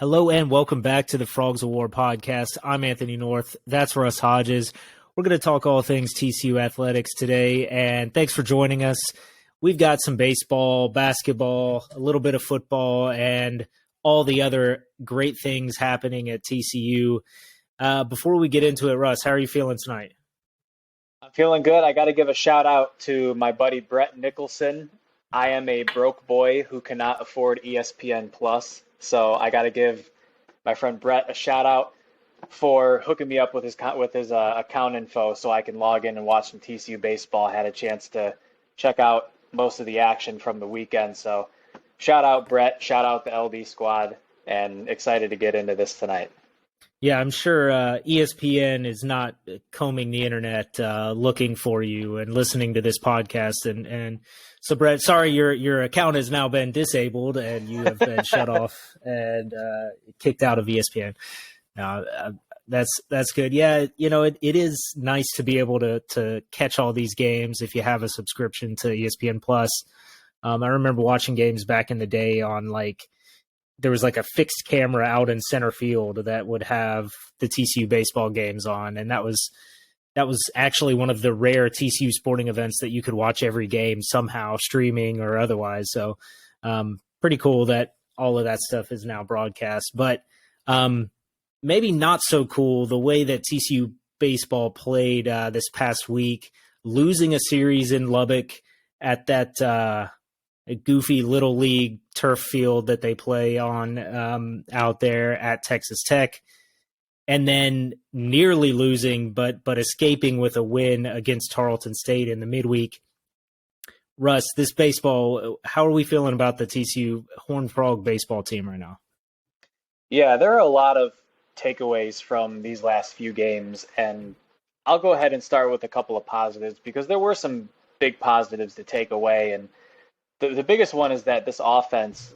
Hello and welcome back to the Frogs Award podcast. I'm Anthony North. That's Russ Hodges. We're going to talk all things TCU athletics today, and thanks for joining us. We've got some baseball, basketball, a little bit of football, and all the other great things happening at TCU. Before we get into it, Russ, how are you feeling tonight? I'm feeling good. I got to give a shout out to my buddy Brett Nicholson. I am a broke boy who cannot afford ESPN Plus, so I got to give my friend Brett a shout out for hooking me up with his account info so I can log in and watch some TCU baseball. I had a chance to check out most of the action from the weekend, so shout out Brett, shout out the LB squad, and excited to get into this tonight. Yeah, I'm sure ESPN is not combing the internet looking for you and listening to this podcast. And so, Brett, sorry, your account has now been disabled and you have been shut off and kicked out of ESPN. That's good. Yeah, it is nice to be able to catch all these games if you have a subscription to ESPN Plus. I remember watching games back in the day on there was a fixed camera out in center field that would have the TCU baseball games on. And that was actually one of the rare TCU sporting events that you could watch every game somehow, streaming or otherwise. So pretty cool that all of that stuff is now broadcast, but maybe not so cool the way that TCU baseball played this past week, losing a series in Lubbock at that a goofy little league turf field that they play on out there at Texas Tech, and then nearly losing, but escaping with a win against Tarleton State in the midweek. Russ, this baseball, how are we feeling about the TCU Horned Frog baseball team right now? Yeah, there are a lot of takeaways from these last few games, and I'll go ahead and start with a couple of positives because there were some big positives to take away. And the biggest one is that this offense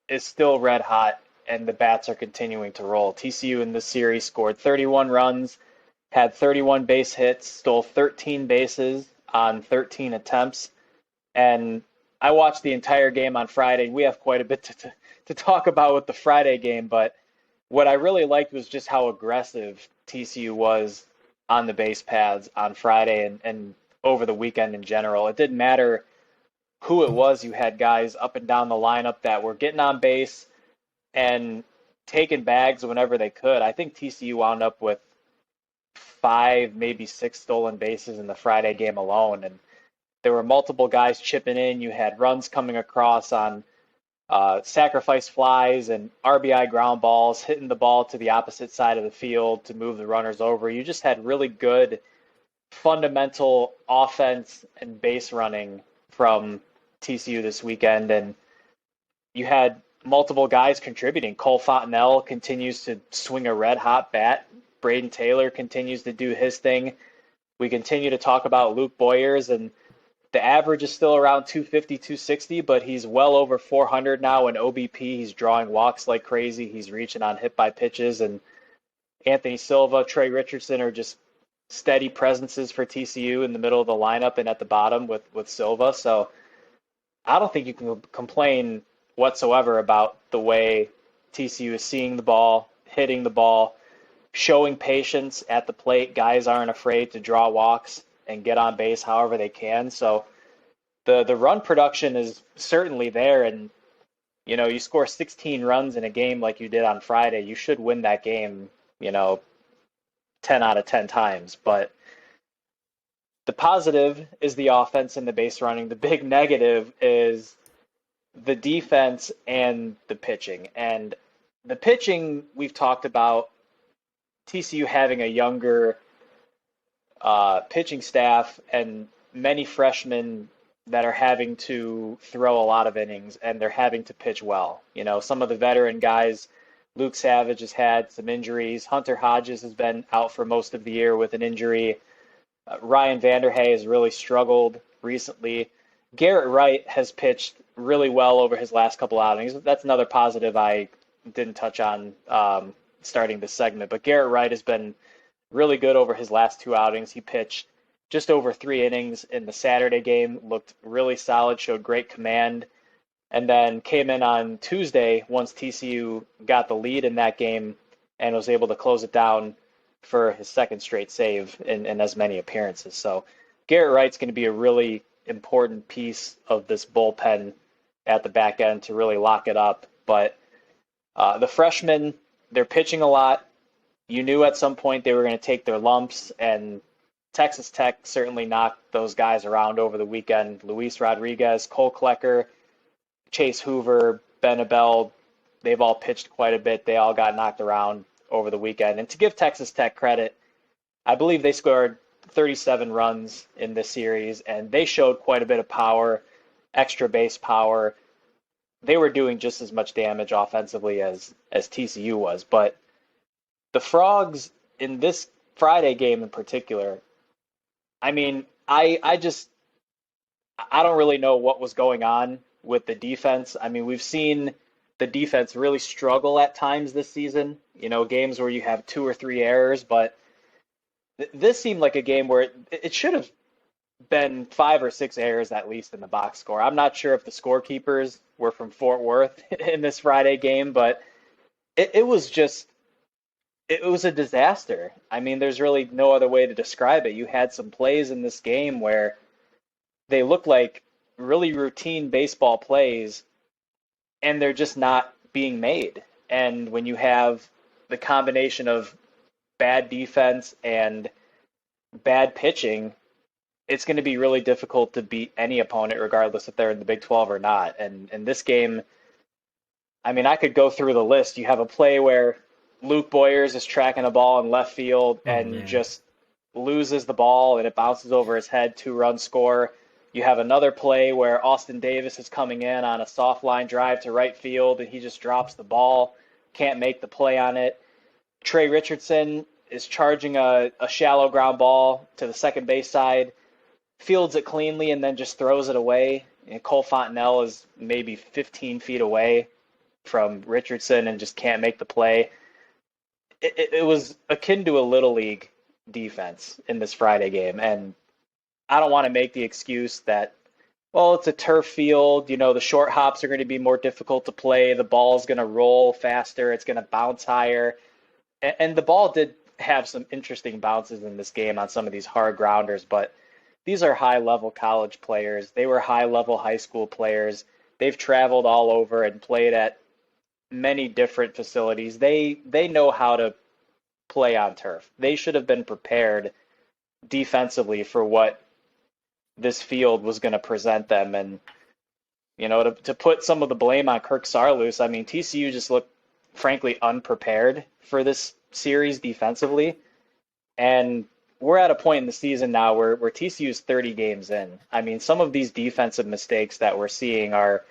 is still red hot and the bats are continuing to roll. TCU in this series scored 31 runs, had 31 base hits, stole 13 bases on 13 attempts. And I watched the entire game on Friday. We have quite a bit to talk about with the Friday game, but what I really liked was just how aggressive TCU was on the base paths on Friday and over the weekend in general. It didn't matter who it was. You had guys up and down the lineup that were getting on base and taking bags whenever they could. I think TCU wound up with 5, maybe 6 stolen bases in the Friday game alone, and there were multiple guys chipping in. You had runs coming across on sacrifice flies and RBI ground balls, hitting the ball to the opposite side of the field to move the runners over. You just had really good fundamental offense and base running from TCU this weekend, and you had multiple guys contributing. Cole Fontenelle continues to swing a red-hot bat. Braden Taylor continues to do his thing. We continue to talk about Luke Boyers, and the average is still around 250, 260, but he's well over 400 now in OBP. He's drawing walks like crazy. He's reaching on hit-by pitches, and Anthony Silva, Trey Richardson are just steady presences for TCU in the middle of the lineup and at the bottom with Silva. So I don't think you can complain whatsoever about the way TCU is seeing the ball, hitting the ball, showing patience at the plate. Guys aren't afraid to draw walks and get on base however they can. So the run production is certainly there. And, you score 16 runs in a game like you did on Friday, you should win that game, 10 out of 10 times. But the positive is the offense and the base running. The big negative is the defense and the pitching. And the pitching, we've talked about TCU having a younger pitching staff and many freshmen that are having to throw a lot of innings and they're having to pitch well. Some of the veteran guys, Luke Savage has had some injuries. Hunter Hodges has been out for most of the year with an injury. Ryan Vanderhey has really struggled recently. Garrett Wright has pitched really well over his last couple outings. That's another positive I didn't touch on starting this segment. But Garrett Wright has been really good over his last 2 outings. He pitched just over 3 innings in the Saturday game, looked really solid, showed great command. and then came in on Tuesday once TCU got the lead in that game and was able to close it down for his second straight save in as many appearances. So Garrett Wright's going to be a really important piece of this bullpen at the back end to really lock it up. But the freshmen, they're pitching a lot. You knew at some point they were going to take their lumps, and Texas Tech certainly knocked those guys around over the weekend. Luis Rodriguez, Cole Klecker, Chase Hoover, Ben Abel, they've all pitched quite a bit. They all got knocked around over the weekend. And to give Texas Tech credit, I believe they scored 37 runs in this series, and they showed quite a bit of power, extra base power. They were doing just as much damage offensively as TCU was. But the Frogs in this Friday game in particular, I mean, I don't really know what was going on with the defense. I mean, we've seen the defense really struggle at times this season, games where you have 2 or 3 errors, but this seemed like a game where it should have been 5 or 6 errors at least in the box score. I'm not sure if the scorekeepers were from Fort Worth in this Friday game, but it was a disaster. I mean, there's really no other way to describe it. You had some plays in this game where they look like really routine baseball plays, and they're just not being made. And when you have the combination of bad defense and bad pitching, it's going to be really difficult to beat any opponent, regardless if they're in the Big 12 or not. And in this game, I mean, I could go through the list. You have a play where Luke Boyers is tracking a ball in left field and just loses the ball, and it bounces over his head, 2-run score. You have another play where Austin Davis is coming in on a soft line drive to right field, and he just drops the ball, can't make the play on it. Trey Richardson is charging a shallow ground ball to the second base side, fields it cleanly, and then just throws it away. And Cole Fontenelle is maybe 15 feet away from Richardson and just can't make the play. It was akin to a Little League defense in this Friday game. And I don't want to make the excuse that, well, it's a turf field. The short hops are going to be more difficult to play. The ball's going to roll faster. It's going to bounce higher. And the ball did have some interesting bounces in this game on some of these hard grounders, but these are high-level college players. They were high-level high school players. They've traveled all over and played at many different facilities. They know how to play on turf. They should have been prepared defensively for what this field was going to present them. And, to put some of the blame on Kirk Saarloos, I mean, TCU just looked, frankly, unprepared for this series defensively. And we're at a point in the season now where TCU's 30 games in. I mean, some of these defensive mistakes that we're seeing are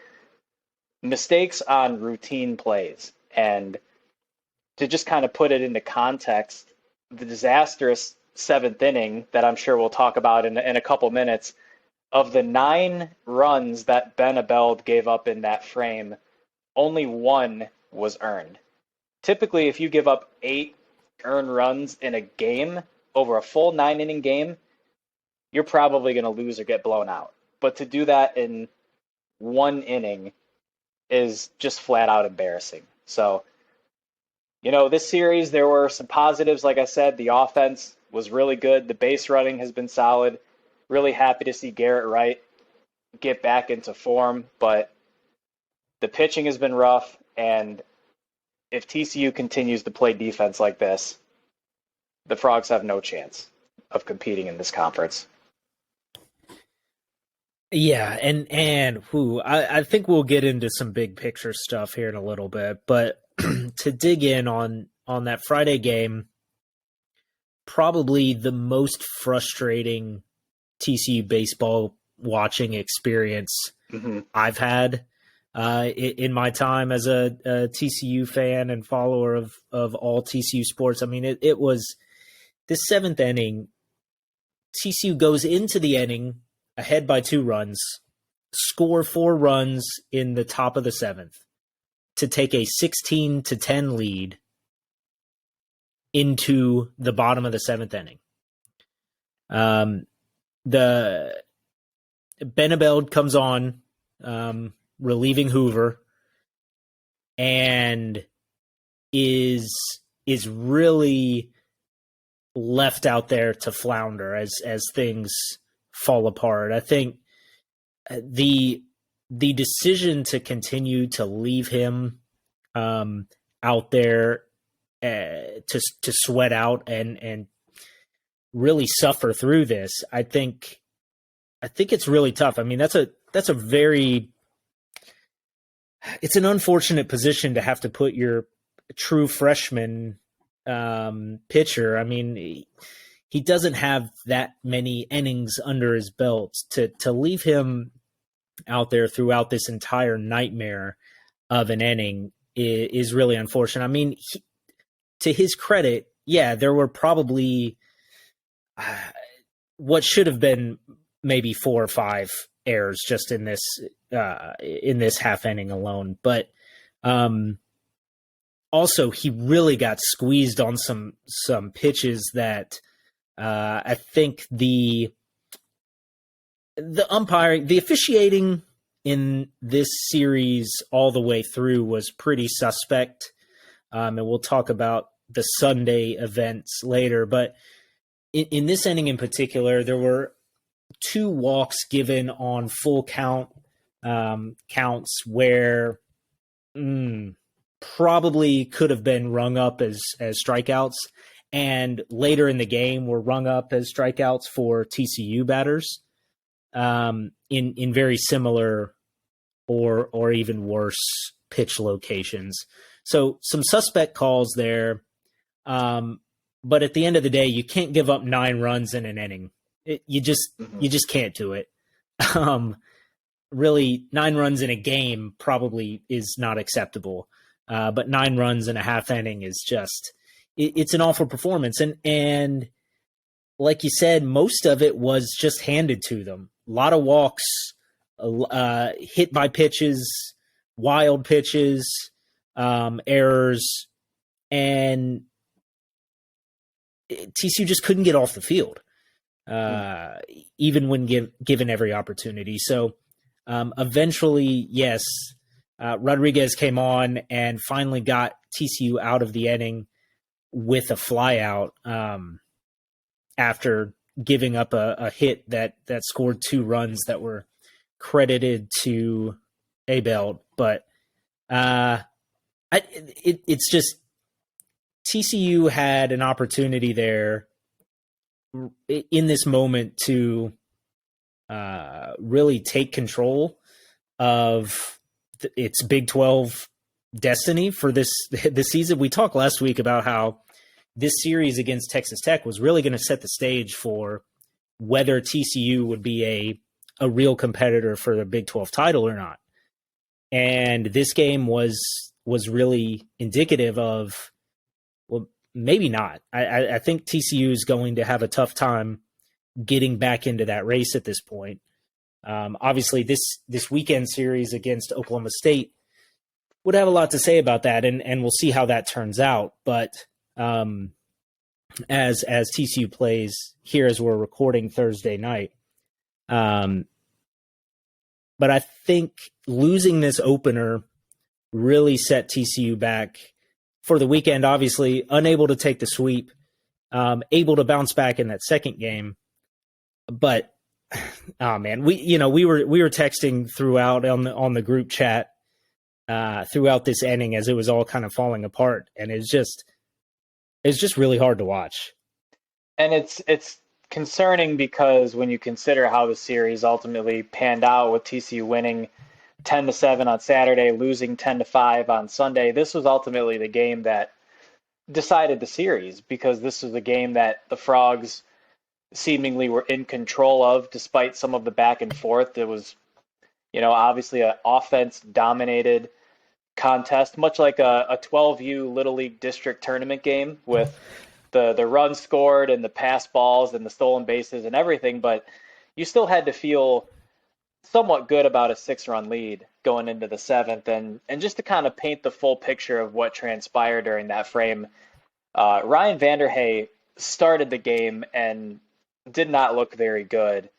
mistakes on routine plays. And to just kind of put it into context, the disastrous 7th inning that I'm sure we'll talk about in a couple minutes, of the 9 runs that Ben Abel gave up in that frame, only 1 was earned. Typically, if you give up 8 earned runs in a game over a full 9-inning game, you're probably going to lose or get blown out. But to do that in 1 inning is just flat out embarrassing. So, this series, there were some positives. Like I said, the offense was really good. The base running has been solid. Really happy to see Garrett Wright get back into form, but the pitching has been rough, and if TCU continues to play defense like this, the Frogs have no chance of competing in this conference. Yeah, and I think we'll get into some big picture stuff here in a little bit, but to dig in on that Friday game, probably the most frustrating TCU baseball watching experience I've had in my time as a TCU fan and follower of all TCU sports. I mean, it was this 7th inning. TCU goes into the inning ahead by 2 runs, score 4 runs in the top of the 7th to take a 16-10 lead into the bottom of the 7th inning. The Ben Abel comes on relieving Hoover, and is really left out there to flounder as things fall apart. I think the decision to continue to leave him out there to sweat out and really suffer through this, I think it's really tough. I mean, that's a very, it's an unfortunate position to have to put your true freshman pitcher. I mean, he doesn't have that many innings under his belt. To leave him out there throughout this entire nightmare of an inning is really unfortunate. I mean, to his credit, yeah, there were probably what should have been maybe 4 or 5 errors just in this half inning alone. But also, he really got squeezed on some pitches that I think the umpiring, the officiating in this series all the way through was pretty suspect. And we'll talk about the Sunday events later. But in this inning in particular, there were 2 walks given on full counts where probably could have been rung up as strikeouts, and later in the game were rung up as strikeouts for TCU batters in very similar or even worse pitch locations. So some suspect calls there. But at the end of the day, you can't give up 9 runs in an inning. You just can't do it. Really, 9 runs in a game probably is not acceptable. But 9 runs in a half inning is just, it's an awful performance. And like you said, most of it was just handed to them. A lot of walks, hit by pitches, wild pitches, errors, and TCU just couldn't get off the field, even when given every opportunity. So eventually, yes, Rodriguez came on and finally got TCU out of the inning with a flyout after giving up a hit that scored 2 runs that were credited to Abel. But it's just, TCU had an opportunity there in this moment to really take control of its Big 12 destiny for this season. We talked last week about how this series against Texas Tech was really going to set the stage for whether TCU would be a real competitor for the Big 12 title or not. And this game was really indicative of, well, maybe not. I think TCU is going to have a tough time getting back into that race at this point. Obviously, this weekend series against Oklahoma State would have a lot to say about that, and we'll see how that turns out. But as TCU plays here as we're recording Thursday night, but I think losing this opener really set TCU back for the weekend. Obviously, unable to take the sweep, able to bounce back in that second game, but oh man, we were texting throughout on the group chat throughout this inning as it was all kind of falling apart, and it's just really hard to watch. And it's concerning because when you consider how the series ultimately panned out, with TCU winning 10-7 on Saturday, losing 10-5 on Sunday, this was ultimately the game that decided the series, because this was the game that the Frogs seemingly were in control of, despite some of the back and forth. It was, obviously an offense-dominated contest, much like a 12U Little League district tournament game with the runs scored and the pass balls and the stolen bases and everything, but you still had to feel somewhat good about a 6-run lead going into the 7th. And just to kind of paint the full picture of what transpired during that frame, Ryan Vanderhey started the game and did not look very good.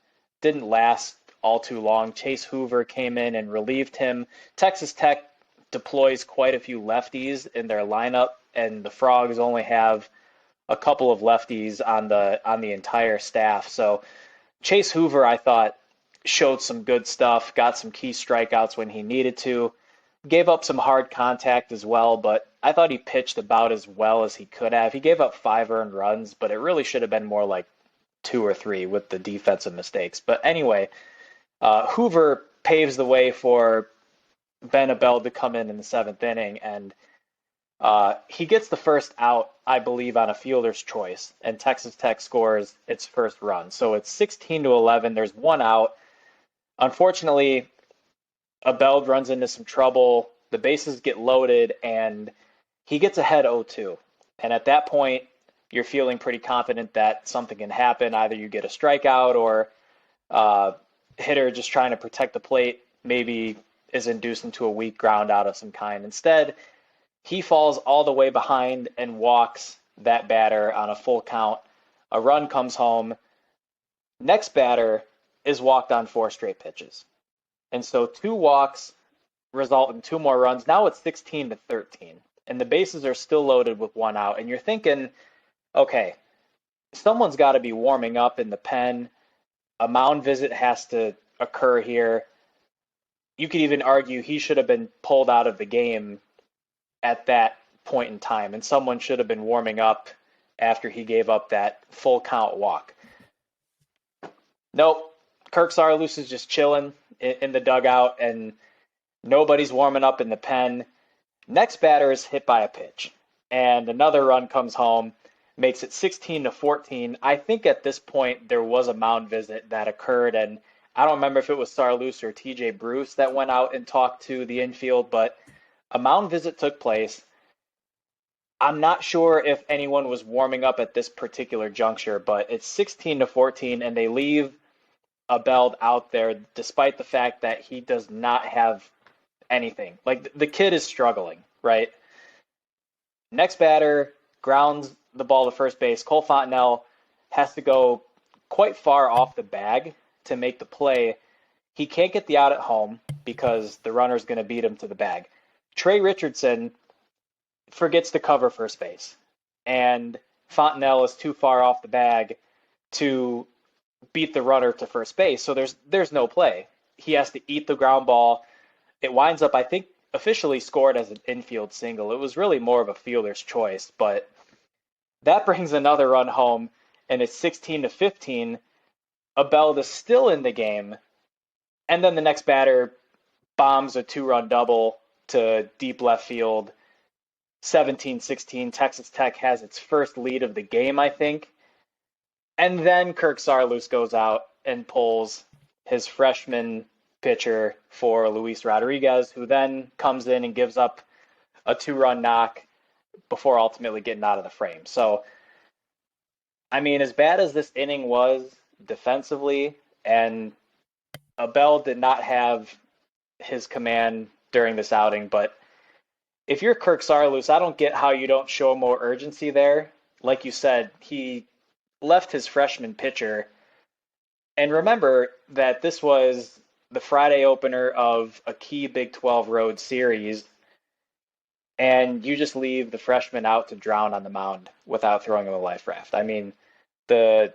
Didn't last all too long. Chase Hoover came in and relieved him. Texas Tech deploys quite a few lefties in their lineup, and the Frogs only have a couple of lefties on the entire staff. So Chase Hoover, I thought, showed some good stuff, got some key strikeouts when he needed to, gave up some hard contact as well, but I thought he pitched about as well as he could have. He gave up 5 earned runs, but it really should have been more like 2 or 3 with the defensive mistakes. But anyway, Hoover paves the way for Ben Abel to come in the 7th inning, and he gets the first out, I believe, on a fielder's choice, and Texas Tech scores its first run. So it's 16-11. There's 1 out. Unfortunately, Abel runs into some trouble. The bases get loaded, and he gets ahead 0-2. And at that point, you're feeling pretty confident that something can happen. Either you get a strikeout or hitter just trying to protect the plate maybe is induced into a weak ground out of some kind. Instead, he falls all the way behind and walks that batter on a full count. A run comes home. Next batter is walked on 4 straight pitches. And so 2 walks result in 2 more runs. Now it's 16-13. And the bases are still loaded with 1 out. And you're thinking, okay, someone's got to be warming up in the pen. A mound visit has to occur here. You could even argue he should have been pulled out of the game at that point in time, and someone should have been warming up after he gave up that full count walk. Nope. Kirk Saarloos is just chilling in the dugout, and nobody's warming up in the pen. Next batter is hit by a pitch, and another run comes home, makes it 16-14. I think at this point there was a mound visit that occurred, and I don't remember if it was Saarloos or TJ Bruce that went out and talked to the infield, but a mound visit took place. I'm not sure if anyone was warming up at this particular juncture, but it's 16-14, and they leave Abel out there despite the fact that he does not have anything. Like, the kid is struggling, right? Next batter grounds the ball to first base. Cole Fontenelle has to go quite far off the bag to make the play. He can't get the out at home because the runner's going to beat him to the bag. Trey Richardson forgets to cover first base, and Fontenelle is too far off the bag to beat the runner to first base, so there's no play. He has to eat the ground ball. It winds up, I think, officially scored as an infield single. It was really more of a fielder's choice, but that brings another run home, and it's 16-15. Abel is still in the game, and then the next batter bombs a 2-run double to deep left field. 17-16. Texas Tech has its first lead of the game, I think. And then Kirk Saarloos goes out and pulls his freshman pitcher for Luis Rodriguez, who then comes in and gives up a 2-run knock before ultimately getting out of the frame. So, I mean, as bad as this inning was defensively, and Abel did not have his command during this outing, but if you're Kirk Saarloos, I don't get how you don't show more urgency there. Like you said, he left his freshman pitcher. And remember that this was the Friday opener of a key Big 12 road series, and you just leave the freshman out to drown on the mound without throwing him a life raft. I mean, the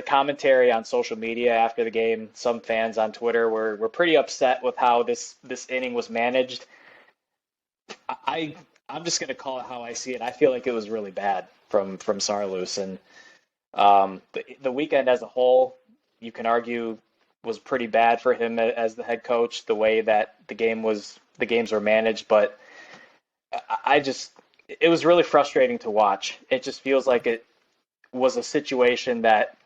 commentary on social media after the game, some fans on Twitter were pretty upset with how this inning was managed. I'm just going to call it how I see it. I feel like it was really bad from Saarloos, and the weekend as a whole, you can argue, was pretty bad for him as the head coach, the way that the games were managed. But it was really frustrating to watch. It just feels like it was a situation that,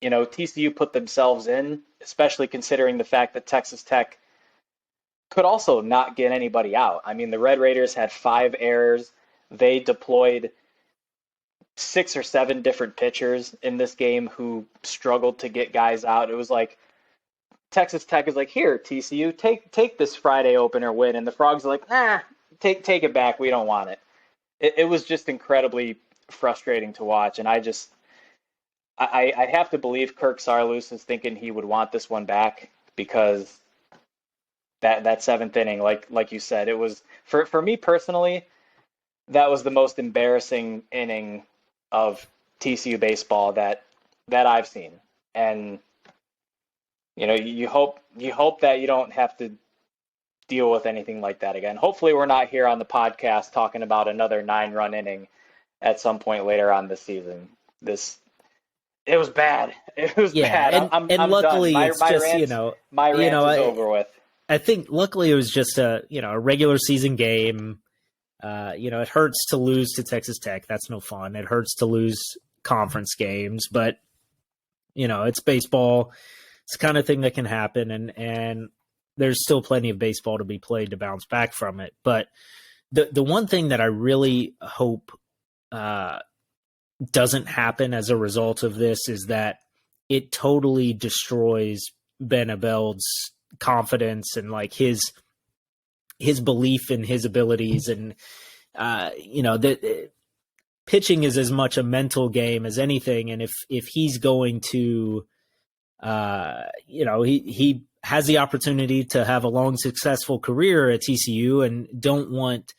TCU put themselves in, especially considering the fact that Texas Tech could also not get anybody out. I mean, the Red Raiders had 5 errors. They deployed 6 or 7 different pitchers in this game who struggled to get guys out. It was like Texas Tech is like, here, TCU, take this Friday opener win, and the Frogs are like, take it back. We don't want it. It was just incredibly frustrating to watch, and I have to believe Kirk Saarloos is thinking he would want this one back because that seventh inning, like you said, it was for me personally, that was the most embarrassing inning of TCU baseball that I've seen. And you hope that you don't have to deal with anything like that again. Hopefully we're not here on the podcast talking about another 9-run inning at some point later on this season. It was bad. It was Yeah, bad. I'm luckily done. it's just My rant is over with. I think luckily it was just a regular season game. It hurts to lose to Texas Tech. That's no fun. It hurts to lose conference games, but it's baseball. It's the kind of thing that can happen, and there's still plenty of baseball to be played to bounce back from it. But the one thing that I really hope doesn't happen as a result of this is that it totally destroys Ben Abeld's confidence and like his belief in his abilities. And pitching is as much a mental game as anything. And if he's going to he has the opportunity to have a long successful career at TCU, and don't want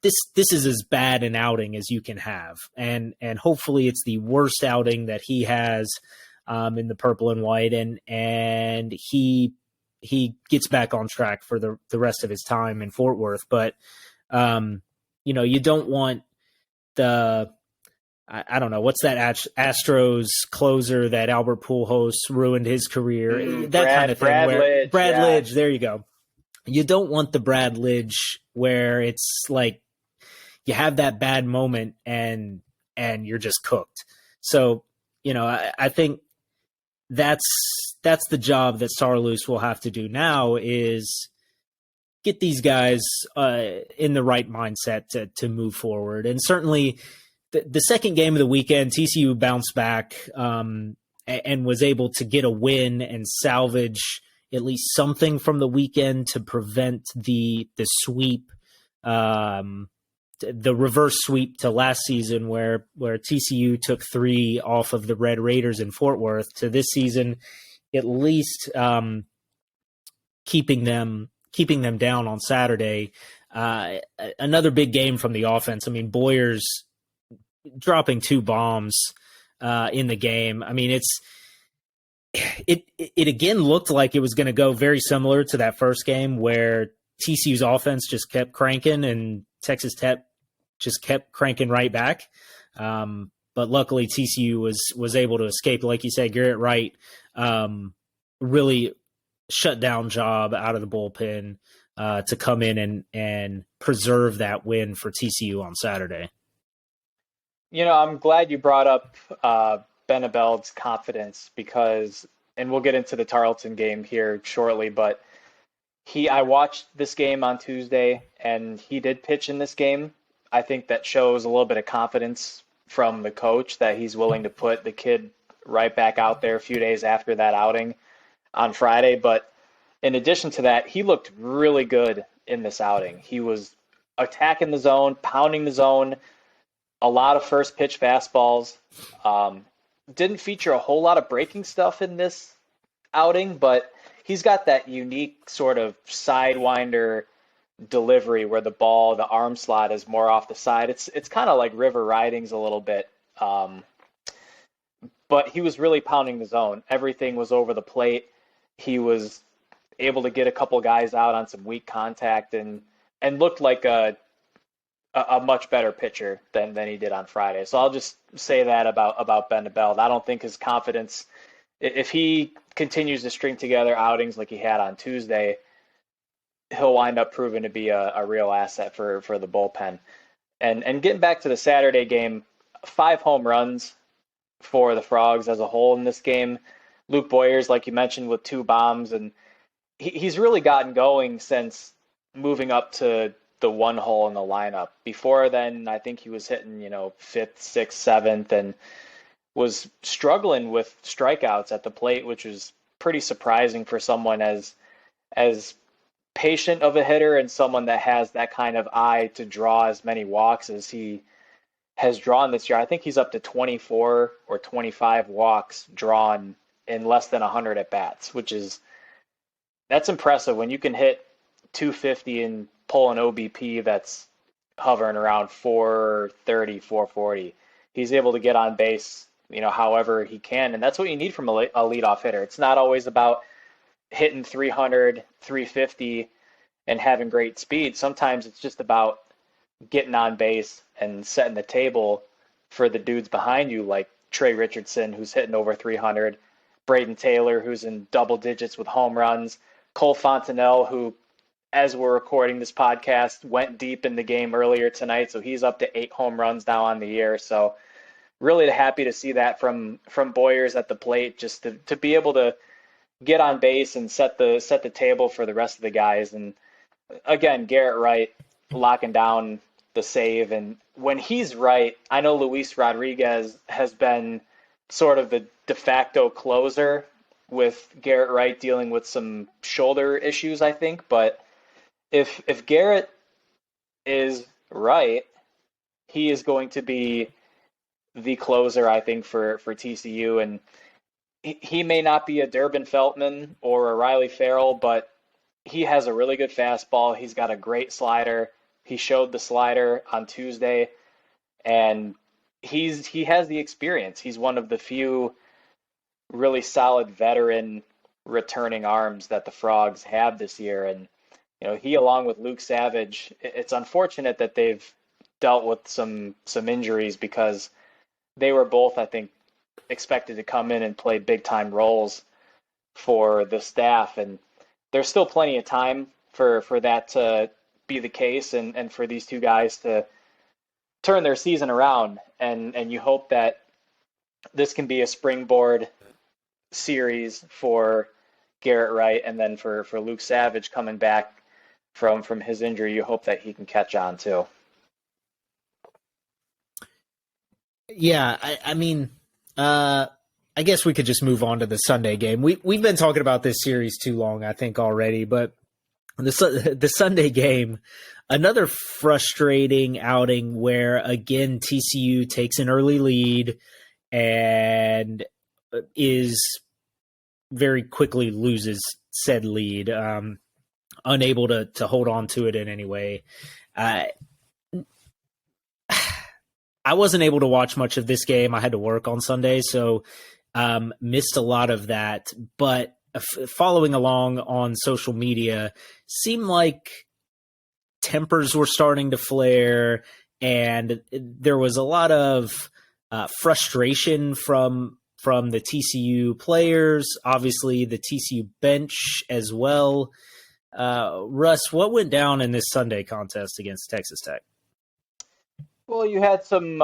this is as bad an outing as you can have, and hopefully it's the worst outing that he has in the purple and white, and he gets back on track for the rest of his time in Fort Worth. But you don't want I don't know, what's that Astros closer that Albert Pujols ruined his career, kind of thing. Brad Lidge, there you go. You don't want the Brad Lidge where it's like you have that bad moment and you're just cooked. So, I think that's the job that Saarloos will have to do now, is get these guys in the right mindset to move forward. And certainly the second game of the weekend, TCU bounced back and was able to get a win and salvage at least something from the weekend to prevent the sweep, the reverse sweep to last season where TCU took 3 off of the Red Raiders in Fort Worth, to this season at least keeping them down on Saturday. Another big game from the offense. I mean, Boyer's dropping 2 bombs in the game. I mean, it again looked like it was going to go very similar to that first game where TCU's offense just kept cranking and Texas Tech just kept cranking right back. But luckily TCU was able to escape. Like you said, Garrett Wright, really shutdown job out of the bullpen to come in and preserve that win for TCU on Saturday. I'm glad you brought up Ben Abeld's confidence because, and we'll get into the Tarleton game here shortly, but I watched this game on Tuesday and he did pitch in this game. I think that shows a little bit of confidence from the coach that he's willing to put the kid right back out there a few days after that outing on Friday. But in addition to that, he looked really good in this outing. He was attacking the zone, pounding the zone, a lot of first pitch fastballs. Didn't feature a whole lot of breaking stuff in this outing, but he's got that unique sort of sidewinder delivery where the arm slot is more off the side. It's kind of like river ridings a little bit. But he was really pounding the zone. Everything was over the plate. He was able to get a couple guys out on some weak contact and looked like a much better pitcher than he did on Friday. So I'll just say that about Ben Abeld. I don't think his confidence, if he continues to string together outings like he had on Tuesday, he'll wind up proving to be a real asset for the bullpen. And getting back to the Saturday game, 5 home runs for the Frogs as a whole in this game. Luke Boyers, like you mentioned, with 2 bombs, and he's really gotten going since moving up to the 1 hole in the lineup. Before then, I think he was hitting, 5th, 6th, 7th, and was struggling with strikeouts at the plate, which was pretty surprising for someone as patient of a hitter and someone that has that kind of eye to draw as many walks as he has drawn this year. I think he's up to 24 or 25 walks drawn in less than 100 at bats, that's impressive when you can hit 250 and pull an OBP that's hovering around 430, 440. He's able to get on base, however he can, and that's what you need from a leadoff hitter. It's not always about hitting 300, 350 and having great speed. Sometimes it's just about getting on base and setting the table for the dudes behind you, like Trey Richardson, who's hitting over 300, Braden Taylor, who's in double digits with home runs, Cole Fontenelle, who, as we're recording this podcast, went deep in the game earlier tonight, so he's up to 8 home runs now on the year. So really happy to see that from Boyers at the plate, just to be able to get on base and set the table for the rest of the guys. And again, Garrett Wright locking down the save. And when he's right, I know Luis Rodriguez has been sort of the de facto closer with Garrett Wright dealing with some shoulder issues, I think. But if Garrett is right, he is going to be the closer, I think, for TCU. And he may not be a Durbin Feltman or a Riley Farrell, but he has a really good fastball. He's got a great slider. He showed the slider on Tuesday, and he has the experience. He's one of the few really solid veteran returning arms that the Frogs have this year. And he, along with Luke Savage, it's unfortunate that they've dealt with some injuries, because they were both, I think, expected to come in and play big time roles for the staff. And there's still plenty of time for that to be the case, and for these two guys to turn their season around. And you hope that this can be a springboard series for Garrett Wright, and then for Luke Savage coming back from his injury, you hope that he can catch on too. Yeah, I mean, I guess we could just move on to the Sunday game. We've been talking about this series too long, I think, already. But the Sunday game, another frustrating outing where, again, TCU takes an early lead and is very quickly loses said lead, unable to hold on to it in any way. I wasn't able to watch much of this game. I had to work on Sunday, so missed a lot of that. But following along on social media, seemed like tempers were starting to flare, and there was a lot of frustration from the TCU players, obviously the TCU bench as well. Russ, what went down in this Sunday contest against Texas Tech? Well, you had some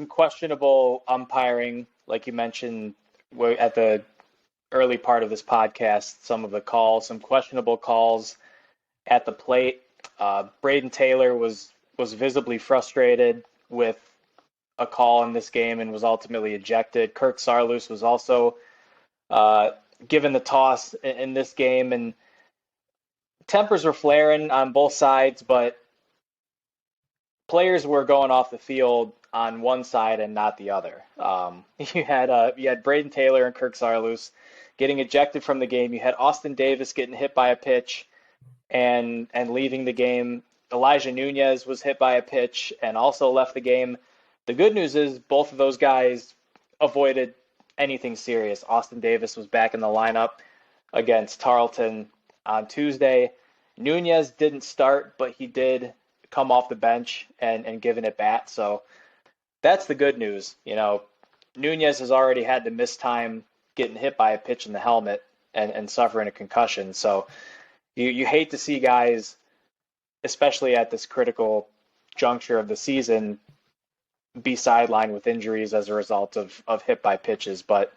questionable umpiring, like you mentioned at the early part of this podcast. Some questionable calls at the plate. Braden Taylor was visibly frustrated with a call in this game and was ultimately ejected. Kirk Sarloos was also given the toss in this game, and tempers were flaring on both sides, but players were going off the field on one side and not the other. You had Braden Taylor and Kirk Sarloos getting ejected from the game. You had Austin Davis getting hit by a pitch and leaving the game. Elijah Nunez was hit by a pitch and also left the game. The good news is both of those guys avoided anything serious. Austin Davis was back in the lineup against Tarleton on Tuesday. Nunez didn't start, but he did come off the bench and give an at bat. So that's the good news. Nunez has already had to miss time getting hit by a pitch in the helmet and suffering a concussion. So you hate to see guys, especially at this critical juncture of the season, be sidelined with injuries as a result of hit by pitches. But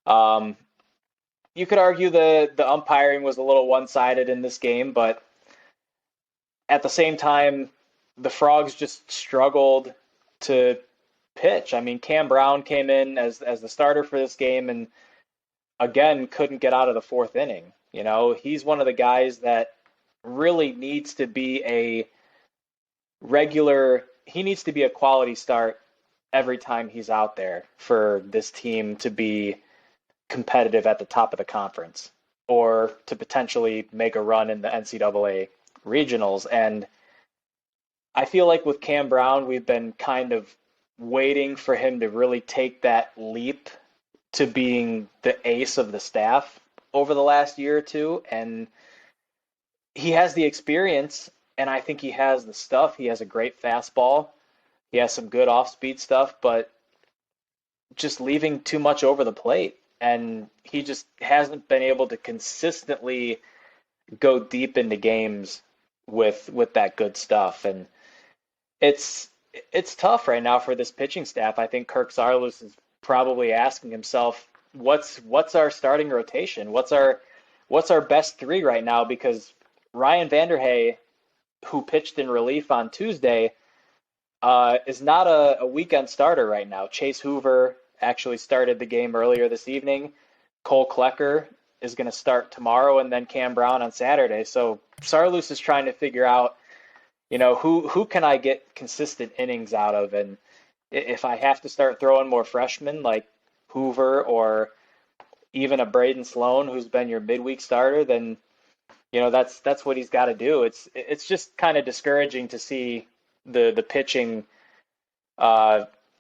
you could argue the umpiring was a little one-sided in this game, but at the same time, the Frogs just struggled to pitch. I mean, Cam Brown came in as the starter for this game and, again, couldn't get out of the fourth inning. He's one of the guys that really needs to be a regular he needs to be a quality start every time he's out there for this team to be competitive at the top of the conference or to potentially make a run in the NCAA regionals. And I feel like with Cam Brown, we've been kind of waiting for him to really take that leap to being the ace of the staff over the last year or two. And he has the experience, and I think he has the stuff. He has a great fastball. He has some good off-speed stuff, but just leaving too much over the plate. And he just hasn't been able to consistently go deep into games with that good stuff. And it's tough right now for this pitching staff. I think Kirk Saarloos is probably asking himself, what's our starting rotation? What's our best three right now? Because Ryan Vanderhey, who pitched in relief on Tuesday, is not a weekend starter right now. Chase Hoover actually started the game earlier this evening. Cole Klecker is going to start tomorrow, and then Cam Brown on Saturday. So Saarloos is trying to figure out, who can I get consistent innings out of? And if I have to start throwing more freshmen like Hoover or even a Braden Sloan, who's been your midweek starter, then that's what he's got to do. It's just kind of discouraging to see the pitching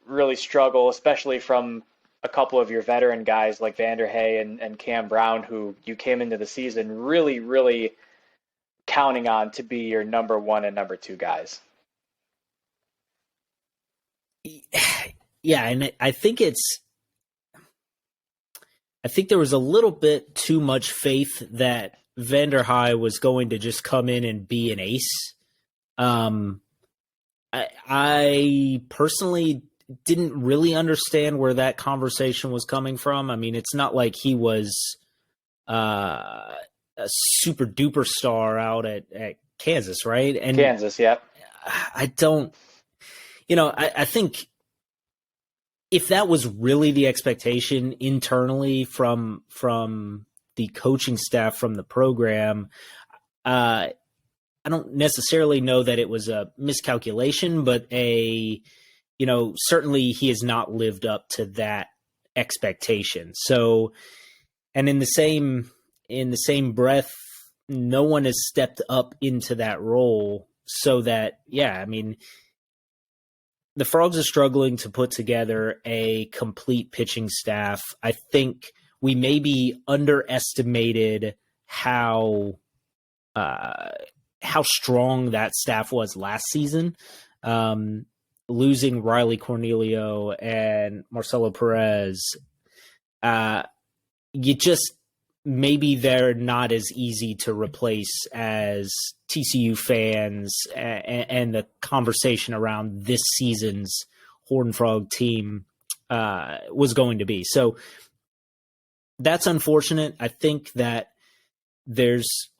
really struggle, especially from a couple of your veteran guys like Vanderhey and Cam Brown, who you came into the season really, really counting on to be your number one and number two guys. Yeah, and I think there was a little bit too much faith that Vanderhey was going to just come in and be an ace. I personally didn't really understand where that conversation was coming from. I mean, it's not like he was a super duper star out at Kansas, right? And Kansas, yeah. I don't, I think if that was really the expectation internally from the coaching staff, from the program, I don't necessarily know that it was a miscalculation, but certainly he has not lived up to that expectation. So, and in the same breath, no one has stepped up into that role so that, I mean, the Frogs are struggling to put together a complete pitching staff. I think we maybe underestimated how strong that staff was last season. Losing Riley Cornelio and Marcelo Perez, maybe they're not as easy to replace as TCU fans and the conversation around this season's Horned Frog team was going to be. So that's unfortunate. I think that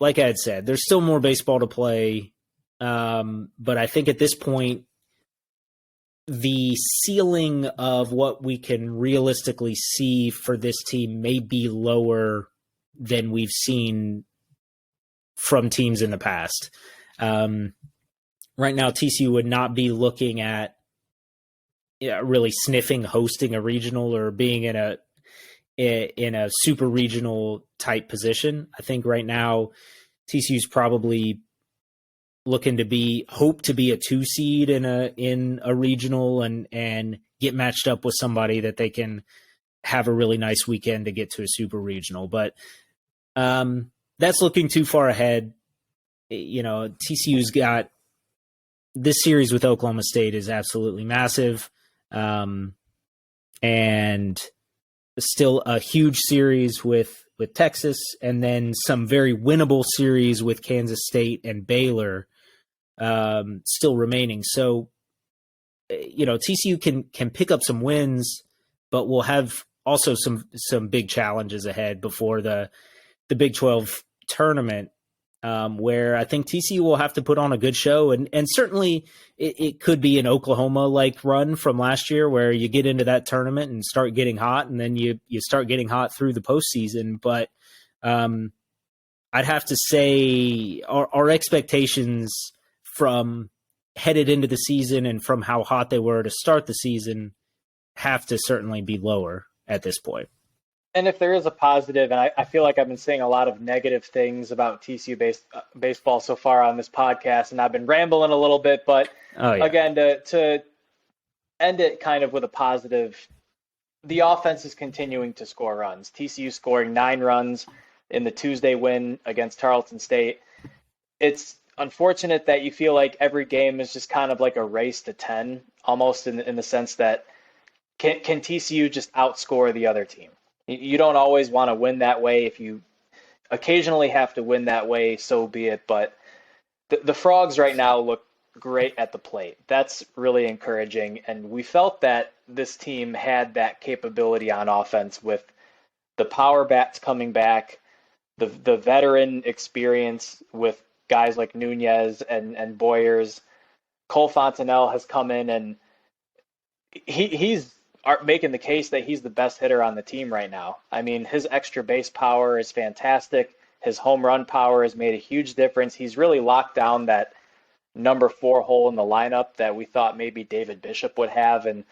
like I had said, there's still more baseball to play. But I think at this point, the ceiling of what we can realistically see for this team may be lower than we've seen from teams in the past. Right now, TCU would not be looking at really sniffing hosting a regional or being in a super regional type position. I think right now TCU's probably looking to hope to be a 2 seed in a regional and get matched up with somebody that they can have a really nice weekend to get to a super regional. But that's looking too far ahead. TCU's got this series with Oklahoma State is absolutely massive. And still a huge series with Texas, and then some very winnable series with Kansas State and Baylor still remaining. So, TCU can pick up some wins, but we'll have also some big challenges ahead before the Big 12 tournament, where I think TCU will have to put on a good show. And certainly it could be an Oklahoma-like run from last year where you get into that tournament and start getting hot, and then you start getting hot through the postseason. But I'd have to say our expectations from headed into the season and from how hot they were to start the season, have to certainly be lower at this point. And if there is a positive, and I feel like I've been saying a lot of negative things about TCU baseball so far on this podcast, and I've been rambling a little bit, but again, to end it kind of with a positive, the offense is continuing to score runs. TCU scoring 9 runs in the Tuesday win against Tarleton State. It's unfortunate that you feel like every game is just kind of like a race to 10, almost in the sense that can TCU just outscore the other team? You don't always want to win that way. If you occasionally have to win that way, so be it. But the Frogs right now look great at the plate. That's really encouraging. And we felt that this team had that capability on offense with the power bats coming back, the veteran experience with guys like Nunez and Boyers. Cole Fontanelle has come in, and he's making the case that he's the best hitter on the team right now. I mean, his extra base power is fantastic. His home run power has made a huge difference. He's really locked down that number 4 hole in the lineup that we thought maybe David Bishop would have. And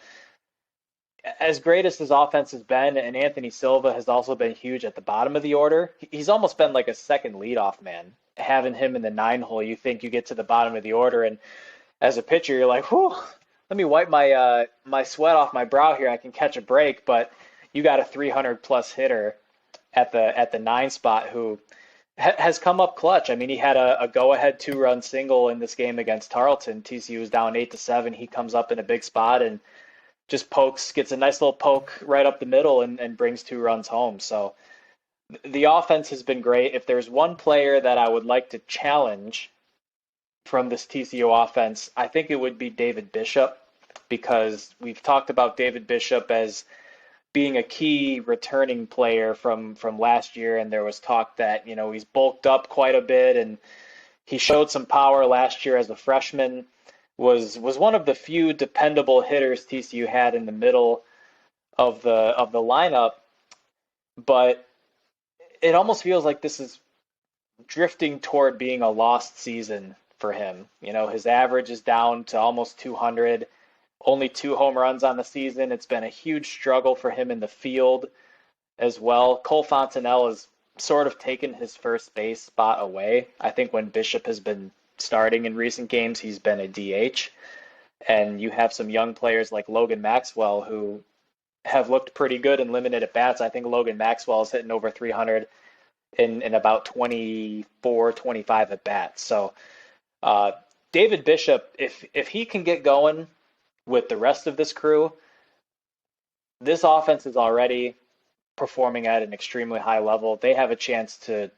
as great as his offense has been, and Anthony Silva has also been huge at the bottom of the order, he's almost been like a second leadoff man. Having him in the 9 hole, you think you get to the bottom of the order, and as a pitcher, you're like, whew, let me wipe my sweat off my brow here. I can catch a break, but you got a 300-plus hitter at the 9 spot who has come up clutch. I mean, he had a go-ahead 2-run single in this game against Tarleton. TCU was down 8-7. He comes up in a big spot and just gets a nice little poke right up the middle and brings 2 runs home. So the offense has been great. If there's one player that I would like to challenge from this TCU offense, I think it would be David Bishop, because we've talked about David Bishop as being a key returning player from last year, and there was talk that, he's bulked up quite a bit, and he showed some power last year as a freshman, was one of the few dependable hitters TCU had in the middle of the lineup, but it almost feels like this is drifting toward being a lost season for him. His average is down to almost 200, only 2 home runs on the season. It's been a huge struggle for him in the field as well. Cole Fontanelle has sort of taken his first base spot away. I think when Bishop has been starting in recent games, he's been a DH. And you have some young players like Logan Maxwell who have looked pretty good in limited at-bats. I think Logan Maxwell is hitting over 300 in about 24, 25 at-bats. So David Bishop, if he can get going with the rest of this crew, this offense is already performing at an extremely high level. They have a chance to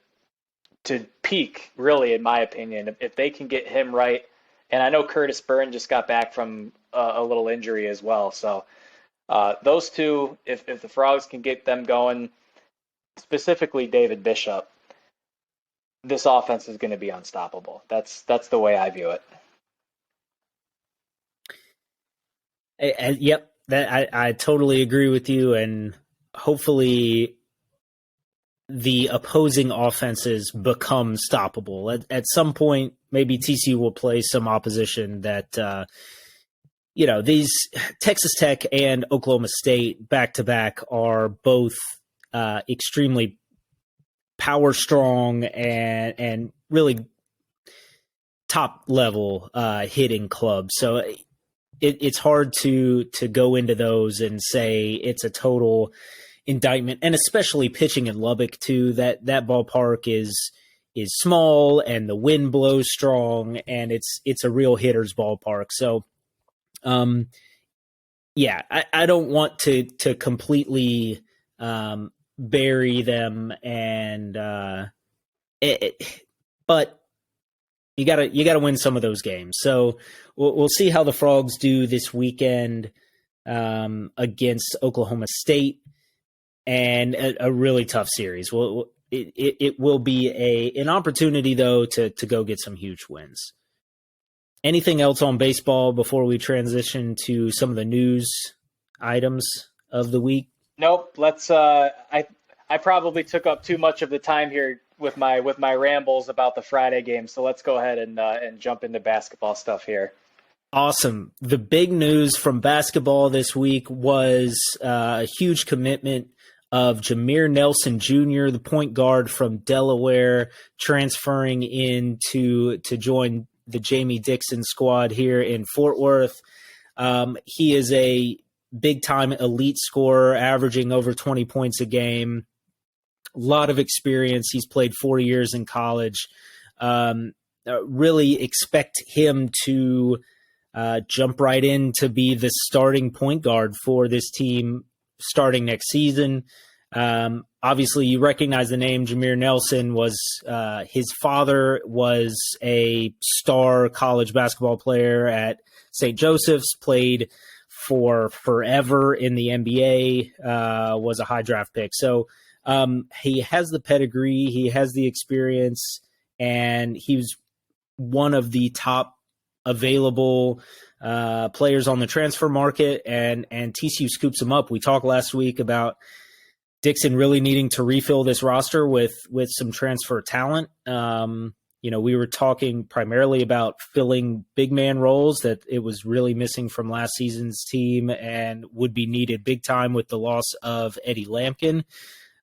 peak, really, in my opinion, if they can get him right. And I know Curtis Byrne just got back from a little injury as well. So those two, if the Frogs can get them going, specifically David Bishop, this offense is going to be unstoppable. That's the way I view it. Yep, I totally agree with you, and hopefully the opposing offenses become stoppable. At some point, maybe TCU will play some opposition that, these Texas Tech and Oklahoma State back-to-back are both extremely power strong and really top level hitting clubs. So it's hard to go into those and say it's a total indictment, and especially pitching in Lubbock too. That ballpark is small and the wind blows strong, and it's a real hitter's ballpark. So, I don't want to completely bury them, and but you gotta win some of those games. So we'll see how the Frogs do this weekend against Oklahoma State, and a really tough series. It will be an opportunity though to go get some huge wins. Anything else on baseball before we transition to some of the news items of the week? Nope. Let's. I probably took up too much of the time here with my rambles about the Friday game. So let's go ahead and jump into basketball stuff here. Awesome. The big news from basketball this week was a huge commitment of Jameer Nelson Jr., the point guard from Delaware, transferring in to join the Jamie Dixon squad here in Fort Worth. He is a big-time elite scorer, averaging over 20 points a game. A lot of experience. He's played 4 years in college. Really expect him to jump right in to be the starting point guard for this team starting next season. Obviously, you recognize the name. Jameer Nelson was his father was a star college basketball player at St. Joseph's, played for forever in the NBA, was a high draft pick. So he has the pedigree, he has the experience, and he was one of the top available players on the transfer market, and TCU scoops him up. We talked last week about Dixon really needing to refill this roster with some transfer talent. We were talking primarily about filling big man roles that it was really missing from last season's team and would be needed big time with the loss of Eddie Lampkin.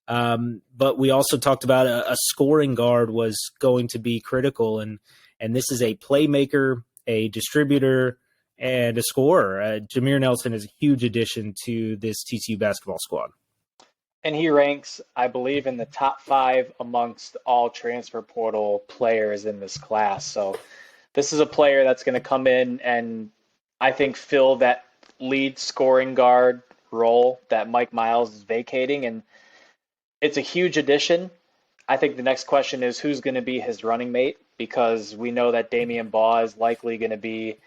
But we also talked about a scoring guard was going to be critical, and this is a playmaker, a distributor, and a scorer. Jameer Nelson is a huge addition to this TCU basketball squad. And he ranks, I believe, in the top 5 amongst all transfer portal players in this class. So this is a player that's going to come in and I think fill that lead scoring guard role that Mike Miles is vacating. And it's a huge addition. I think the next question is who's going to be his running mate, because we know that Damian Baugh is likely going to be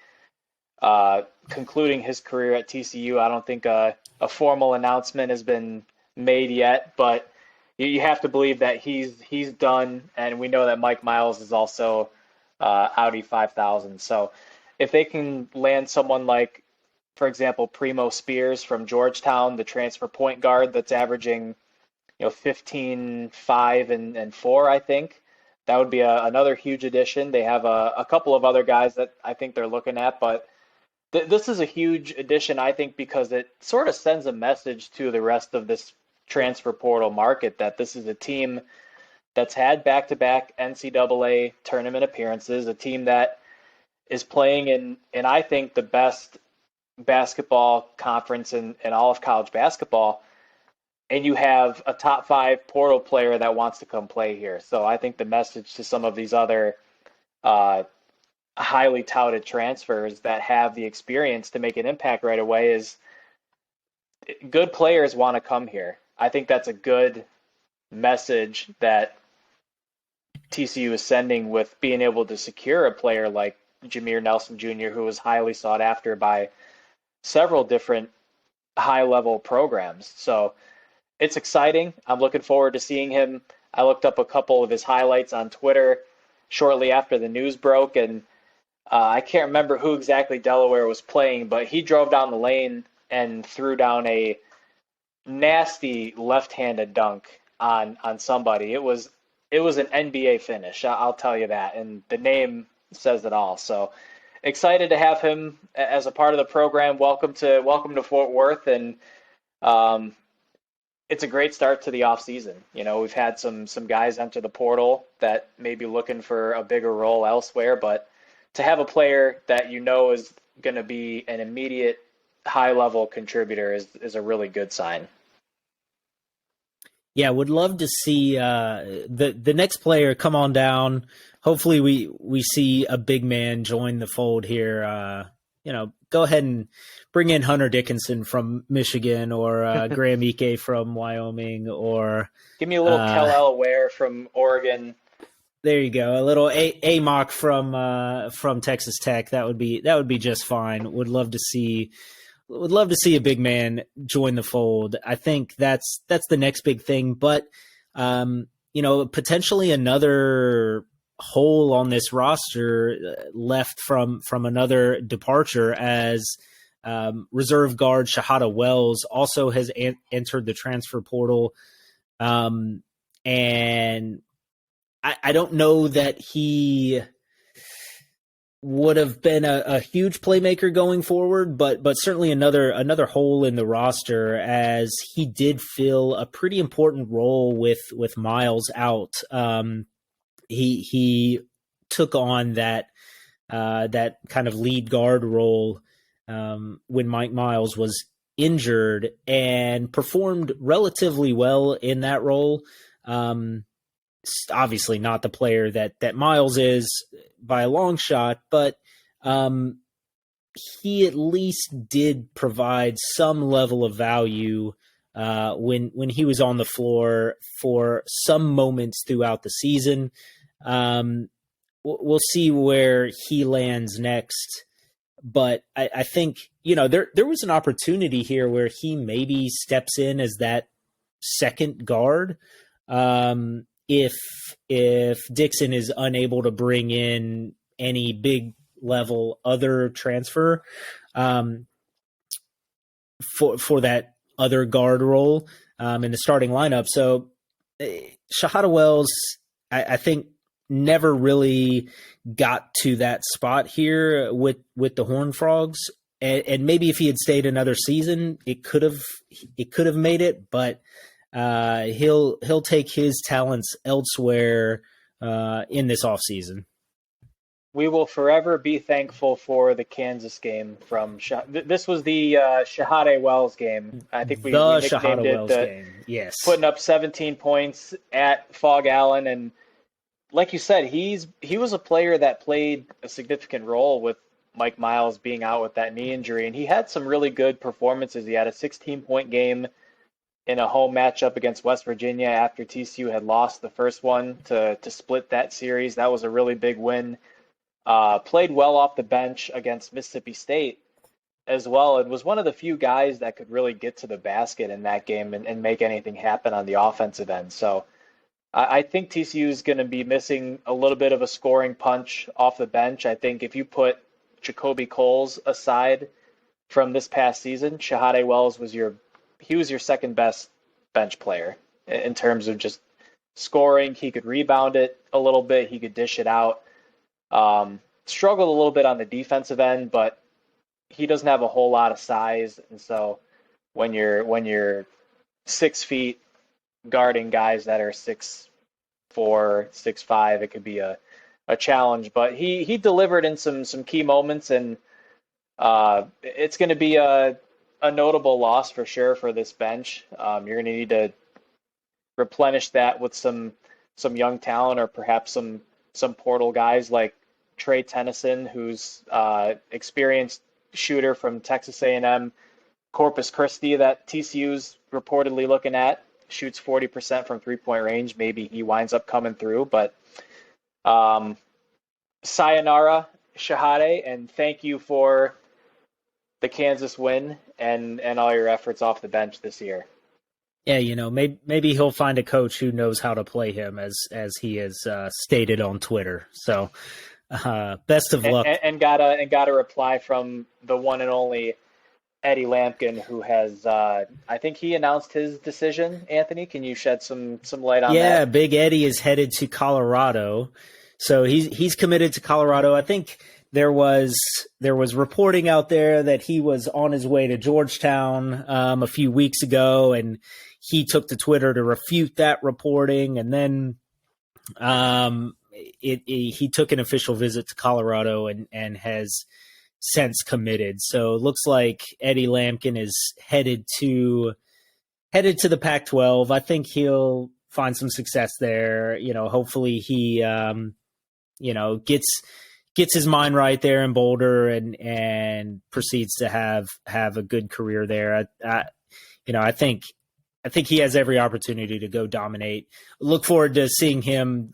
concluding his career at TCU. I don't think a formal announcement has been made yet, but you have to believe that he's done, and we know that Mike Miles is also Audi 5000. So if they can land someone like, for example, Primo Spears from Georgetown, the transfer point guard that's averaging 15, 5, and 4, I think that would be another huge addition. They have a couple of other guys that I think they're looking at, but this is a huge addition, I think, because it sort of sends a message to the rest of this transfer portal market that this is a team that's had back-to-back NCAA tournament appearances, a team that is playing in I think, the best basketball conference in all of college basketball, and you have a top 5 portal player that wants to come play here. So I think the message to some of these other highly touted transfers that have the experience to make an impact right away is good players want to come here. I think that's a good message that TCU is sending with being able to secure a player like Jameer Nelson Jr., who was highly sought after by several different high-level programs. So it's exciting. I'm looking forward to seeing him. I looked up a couple of his highlights on Twitter shortly after the news broke, and I can't remember who exactly Delaware was playing, but he drove down the lane and threw down a nasty left-handed dunk on somebody. It was an NBA finish, I'll tell you that, and the name says it all. So excited to have him as a part of the program. Welcome to Fort Worth, and it's a great start to the off season. We've had some guys enter the portal that may be looking for a bigger role elsewhere, but to have a player that is going to be an immediate high-level contributor is a really good sign. Yeah, would love to see the next player come on down. Hopefully we see a big man join the fold here. Go ahead and bring in Hunter Dickinson from Michigan, or Graham Ike from Wyoming, or give me a little Kel Ware from Oregon. There you go. A little Amok from Texas Tech. That would be just fine. Would love to see a big man join the fold. I think that's the next big thing. But potentially another hole on this roster left from another departure, as reserve guard Shahada Wells also has entered the transfer portal, and I don't know that he would have been a huge playmaker going forward, but certainly another hole in the roster, as he did fill a pretty important role with Miles out. He took on that kind of lead guard role when Mike Miles was injured, and performed relatively well in that role. Obviously not the player that Miles is by a long shot, but he at least did provide some level of value when he was on the floor for some moments throughout the season. We'll see where he lands next, but I think, there was an opportunity here where he maybe steps in as that second guard. If Dixon is unable to bring in any big level other transfer for that other guard role in the starting lineup. So Shahada Wells, I think, never really got to that spot here with the Horned Frogs. And maybe if he had stayed another season, it could have made it, but he'll take his talents elsewhere in this offseason. We will forever be thankful for the Kansas game from this was the Shahade Wells game. I think we nicknamed it the game. Yes, putting up 17 points at Fog Allen, and like you said, he was a player that played a significant role with Mike Miles being out with that knee injury, and he had some really good performances. He had a 16-point game in a home matchup against West Virginia after TCU had lost the first one to split that series. That was a really big win. Played well off the bench against Mississippi State as well. It was one of the few guys that could really get to the basket in that game and make anything happen on the offensive end. So I think TCU is going to be missing a little bit of a scoring punch off the bench. I think if you put Jacoby Coles aside from this past season, Shahade Wells was your second best bench player in terms of just scoring. He could rebound it a little bit. He could dish it out. Struggled a little bit on the defensive end, but he doesn't have a whole lot of size. And so when you're 6 feet guarding guys that are 6'4", 6'5", it could be a challenge, but he delivered in some key moments, and it's going to be a notable loss for sure for this bench. You're going to need to replenish that with some young talent, or perhaps some portal guys like Trey Tennyson, who's experienced shooter from Texas A&M Corpus Christi that TCU's reportedly looking at, shoots 40% from three-point range. Maybe he winds up coming through, but sayonara, Shahade, and thank you for the Kansas win and all your efforts off the bench this year. Yeah, maybe he'll find a coach who knows how to play him, as he has stated on Twitter. So best of luck. And got a reply from the one and only Eddie Lampkin, who has I think he announced his decision. Anthony, can you shed some light on that? Yeah, Big Eddie is headed to Colorado. So he's committed to Colorado. I think there was reporting out there that he was on his way to Georgetown a few weeks ago, and he took to Twitter to refute that reporting. And then he took an official visit to Colorado and has since committed. So it looks like Eddie Lampkin is headed to the Pac-12. I think he'll find some success there. Hopefully he gets his mind right there in Boulder and proceeds to have a good career there. I think he has every opportunity to go dominate. Look forward to seeing him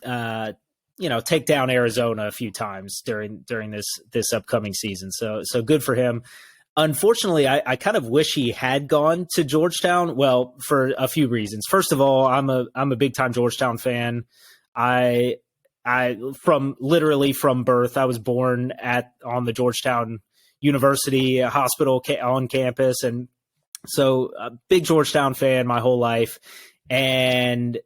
take down Arizona a few times during this upcoming season. So good for him. Unfortunately, I kind of wish he had gone to Georgetown. Well, for a few reasons. First of all, I'm a big time Georgetown fan. I from birth, I was born on the Georgetown University hospital on campus, and so a big Georgetown fan my whole life. And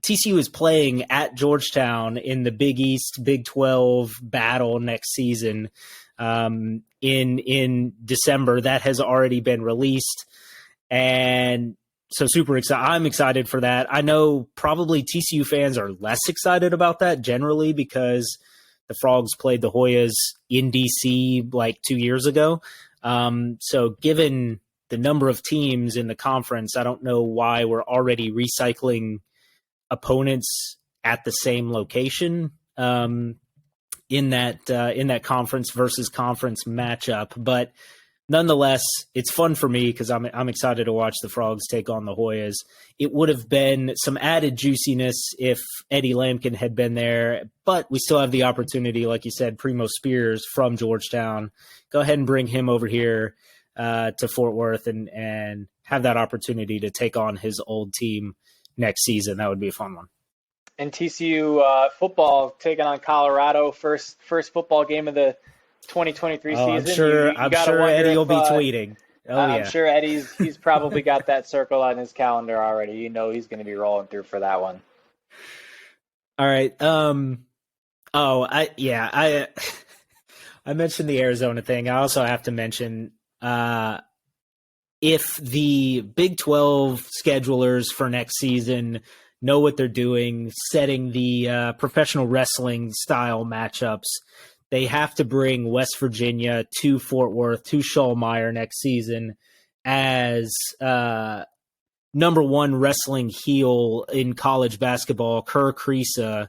TCU is playing at Georgetown in the Big East Big 12 battle next season in December. That has already been released, and so super excited. I'm excited for that. I know probably TCU fans are less excited about that generally because the Frogs played the Hoyas in DC like 2 years ago. So given the number of teams in the conference, I don't know why we're already recycling opponents at the same location in that conference versus conference matchup. But nonetheless, it's fun for me because I'm excited to watch the Frogs take on the Hoyas. It would have been some added juiciness if Eddie Lampkin had been there, but we still have the opportunity, like you said, Primo Spears from Georgetown. Go ahead and bring him over here to Fort Worth and have that opportunity to take on his old team next season. That would be a fun one. And TCU football taking on Colorado, first football game of the 2023 season. I'm sure Eddie will be tweeting. I'm sure he's probably got that circle on his calendar already. You know he's going to be rolling through for that one. All right. I mentioned the Arizona thing. I also have to mention if the Big 12 schedulers for next season know what they're doing, setting the professional wrestling style matchups, they have to bring West Virginia to Fort Worth, to Shawmire next season as number one wrestling heel in college basketball. Kerr Kriisa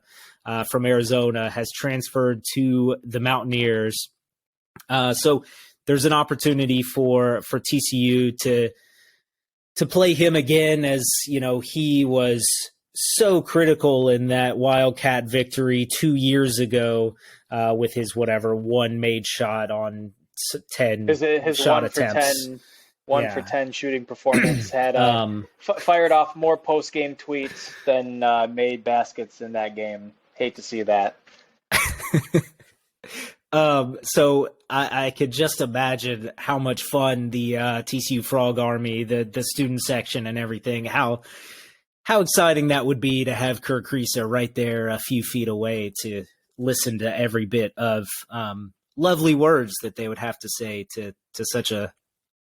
from Arizona has transferred to the Mountaineers. So there's an opportunity for TCU to play him again, as you know he was so critical in that Wildcat victory 2 years ago with his one made shot on 10 his shot 1 attempts. For 10 shooting performance had fired off more post game tweets than made baskets in that game. Hate to see that. So I could just imagine how much fun the TCU Frog Army, the student section and everything, how exciting that would be to have Kerr Kriisa right there a few feet away to listen to every bit of lovely words that they would have to say to such a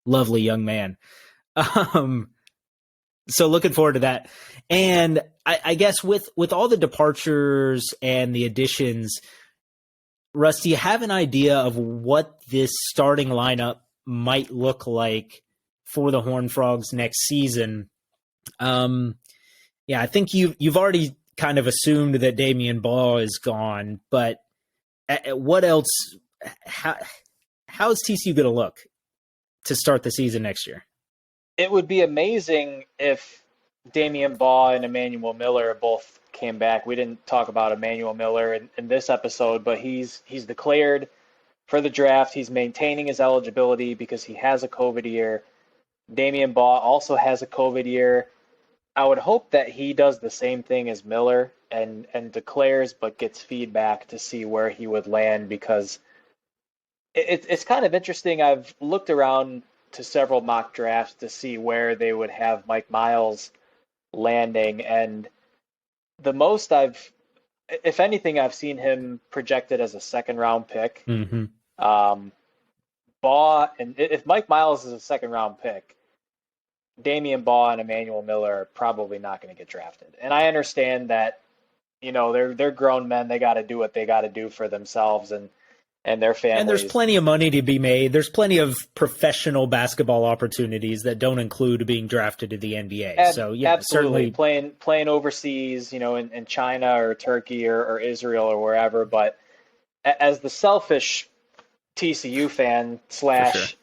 lovely young man. So looking forward to that. And I guess with all the departures and the additions, Russ, do you have an idea of what this starting lineup might look like for the Horned Frogs next season? I think you've already kind of assumed that Damian Baugh is gone, but what else? How is TCU going to look to start the season next year? It would be amazing if Damian Baugh and Emmanuel Miller both came back. We didn't talk about Emmanuel Miller in this episode, but he's declared for the draft. He's maintaining his eligibility because he has a COVID year. Damian Baugh also has a COVID year. I would hope that he does the same thing as Miller and declares but gets feedback to see where he would land, because it's kind of interesting. I've looked around to several mock drafts to see where they would have Mike Miles landing, and the most if anything, I've seen him projected as a second round pick. Mm-hmm. Baugh, and if Mike Miles is a second round pick, Damian Baugh and Emmanuel Miller are probably not going to get drafted. And I understand that, they're grown men. They got to do what they got to do for themselves and their families. And there's plenty of money to be made. There's plenty of professional basketball opportunities that don't include being drafted to the NBA. So yeah, absolutely. Certainly playing overseas, in China or Turkey or Israel or wherever. But as the selfish TCU fan /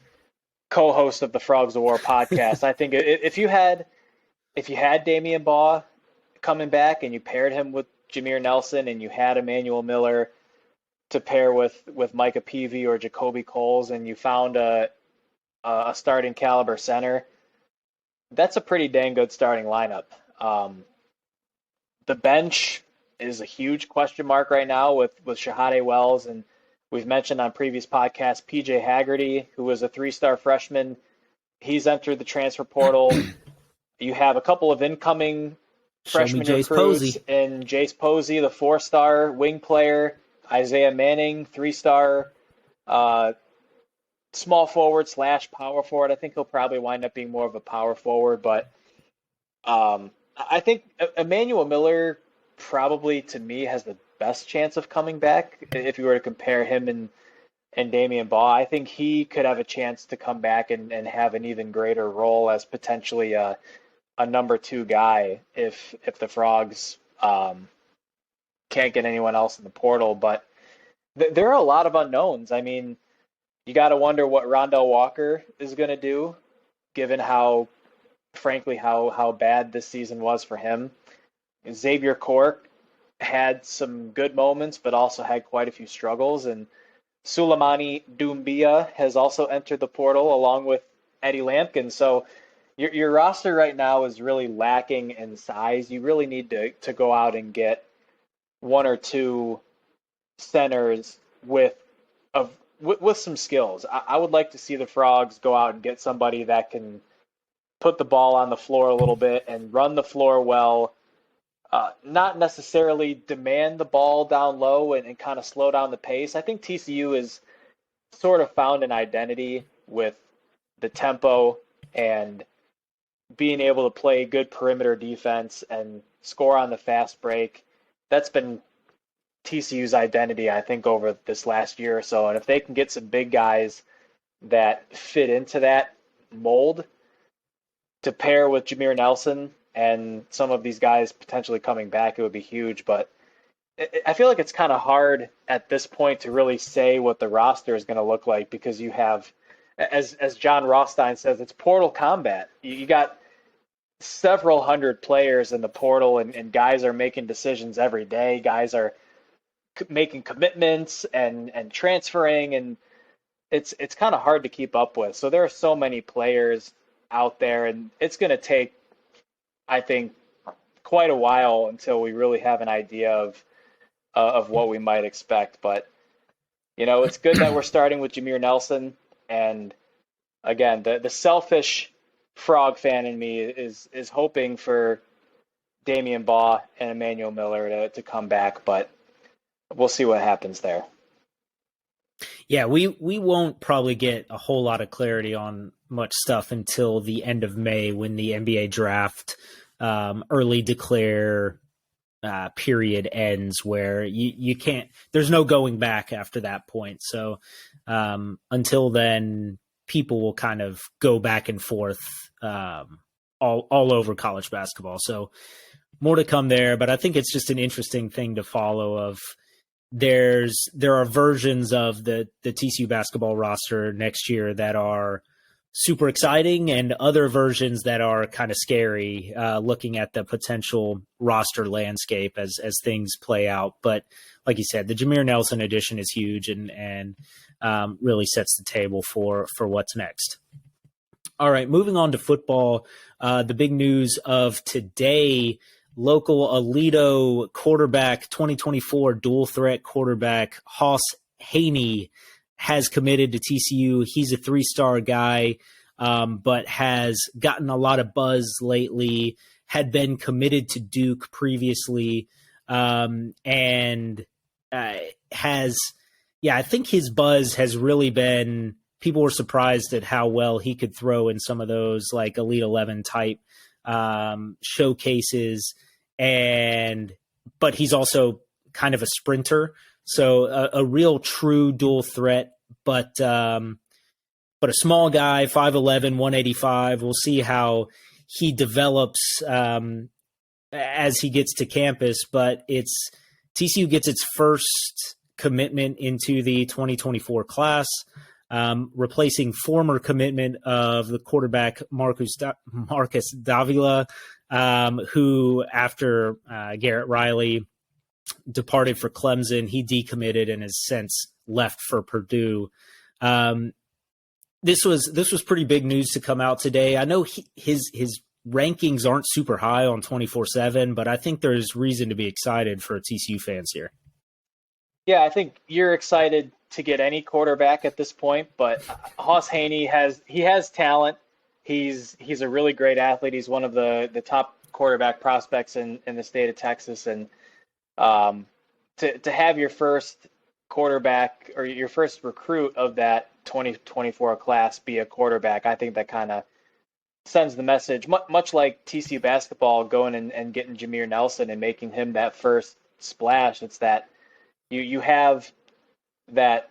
co-host of the Frogs of War podcast, I think if you had Damian Baugh coming back and you paired him with Jameer Nelson and you had Emmanuel Miller to pair with Micah Peavy or Jacoby Coles, and you found a starting caliber center, that's a pretty dang good starting lineup. The bench is a huge question mark right now with Shahade Wells, and we've mentioned on previous podcasts PJ Haggerty, who was a 3-star freshman. He's entered the transfer portal. You have a couple of incoming Show me freshman Jace recruits Posey. in Jace Posey, the 4-star wing player, Isaiah Manning, 3-star uh, small forward slash power forward. I think he'll probably wind up being more of a power forward, but I think Emmanuel Miller probably to me has the best chance of coming back if you were to compare him and Damian Baugh. I think he could have a chance to come back and have an even greater role as potentially a number two guy if the Frogs can't get anyone else in the portal. But there are a lot of unknowns. I mean, you got to wonder what Rondell Walker is going to do, given frankly, how bad this season was for him. Xavier Cork had some good moments, but also had quite a few struggles. And Suleimani Doumbia has also entered the portal along with Eddie Lampkin. So your roster right now is really lacking in size. You really need to go out and get one or two centers with some skills. I would like to see the Frogs go out and get somebody that can put the ball on the floor a little bit and run the floor well, not necessarily demand the ball down low and kind of slow down the pace. I think TCU has sort of found an identity with the tempo and being able to play good perimeter defense and score on the fast break. That's been TCU's identity, I think, over this last year or so. And if they can get some big guys that fit into that mold to pair with Jameer Nelson and some of these guys potentially coming back, it would be huge. But I feel like it's kind of hard at this point to really say what the roster is going to look like because you have, as John Rothstein says, it's portal combat. You got several hundred players in the portal, and guys are making decisions every day. Guys are making commitments and transferring, and it's kind of hard to keep up with. So there are so many players out there, and it's going to take, I think, quite a while until we really have an idea of what we might expect. But it's good that we're starting with Jameer Nelson, and again, the selfish Frog fan in me is hoping for Damian Baugh and Emmanuel Miller to come back, but we'll see what happens there. Yeah, we won't probably get a whole lot of clarity on much stuff until the end of May when the NBA draft early declare period ends, where you can't, there's no going back after that point. So until then, people will kind of go back and forth all over college basketball. So more to come there, but I think it's just an interesting thing to follow of there are versions of the TCU basketball roster next year that are super exciting and other versions that are kind of scary, looking at the potential roster landscape as things play out. But like you said, the Jameer Nelson addition is huge and really sets the table for what's next. All right, moving on to football. The big news of today, local Aledo quarterback, 2024 dual threat quarterback, Hoss Haney, has committed to TCU. He's a 3-star guy, but has gotten a lot of buzz lately, had been committed to Duke previously, and has, I think his buzz has really been, people were surprised at how well he could throw in some of those like Elite 11 type showcases, but he's also kind of a sprinter. So a real true dual threat, but a small guy, 5'11", 185. We'll see how he develops as he gets to campus, but TCU gets its first commitment into the 2024 class, replacing former commitment of the quarterback Marcus Davila, who after Garrett Riley departed for Clemson, he decommitted and has since left for Purdue. This was pretty big news to come out today. I know his rankings aren't super high on 24/7, but I think there's reason to be excited for TCU fans here. Yeah, I think you're excited to get any quarterback at this point, but Hoss Haney has talent. He's a really great athlete. He's one of the top quarterback prospects in the state of Texas, and um, to have your first quarterback or your first recruit of that 2024 class be a quarterback, I think that kind of sends the message, much like TCU basketball going and getting Jameer Nelson and making him that first splash. It's that you have that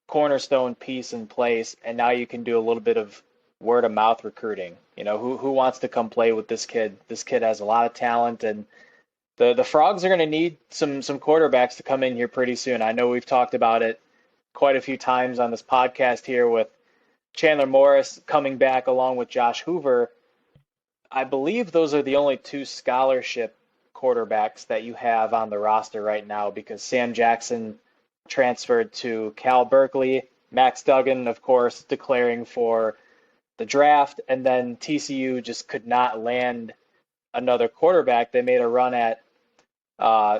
cornerstone piece in place, and now you can do a little bit of word of mouth recruiting. Who wants to come play with this kid? This kid has a lot of talent, and the Frogs are going to need some quarterbacks to come in here pretty soon. I know we've talked about it quite a few times on this podcast here with Chandler Morris coming back along with Josh Hoover. I believe those are the only two scholarship quarterbacks that you have on the roster right now, because Sam Jackson transferred to Cal Berkeley, Max Duggan, of course, declaring for the draft, and then TCU just could not land another quarterback. They made a run at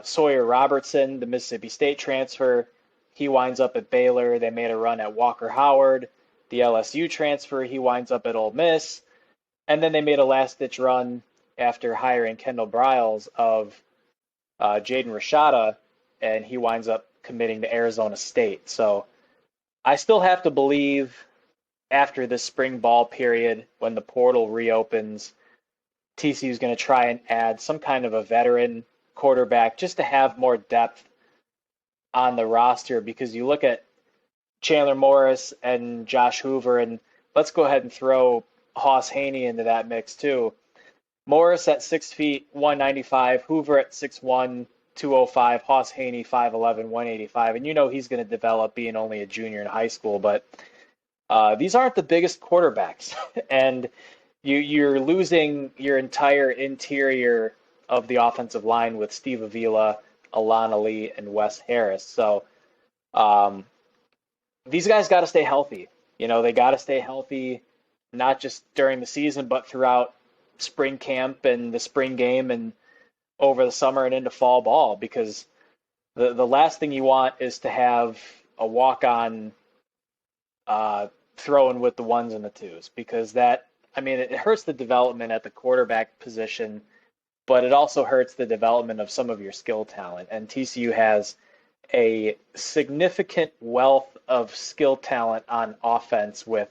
Sawyer Robertson, the Mississippi State transfer. He winds up at Baylor. They made a run at Walker Howard, the LSU transfer. He winds up at Ole Miss. And then they made a last-ditch run after hiring Kendall Briles of Jaden Rashada, and he winds up committing to Arizona State. So I still have to believe after this spring ball period, when the portal reopens, TCU is going to try and add some kind of a veteran quarterback just to have more depth on the roster, because you look at Chandler Morris and Josh Hoover, and let's go ahead and throw Hoss Haney into that mix too. Morris at 6 feet, 195, Hoover at 6'1", 205, Hoss Haney 5'11", 185, and he's going to develop being only a junior in high school, but these aren't the biggest quarterbacks, and you're losing your entire interior of the offensive line with Steve Avila, Alana Lee, and Wes Harris. So these guys got to stay healthy. They got to stay healthy, not just during the season, but throughout spring camp and the spring game and over the summer and into fall ball, because the last thing you want is to have a walk-on throwing with the ones and the twos, because it hurts the development at the quarterback position, but it also hurts the development of some of your skill talent. And TCU has a significant wealth of skill talent on offense with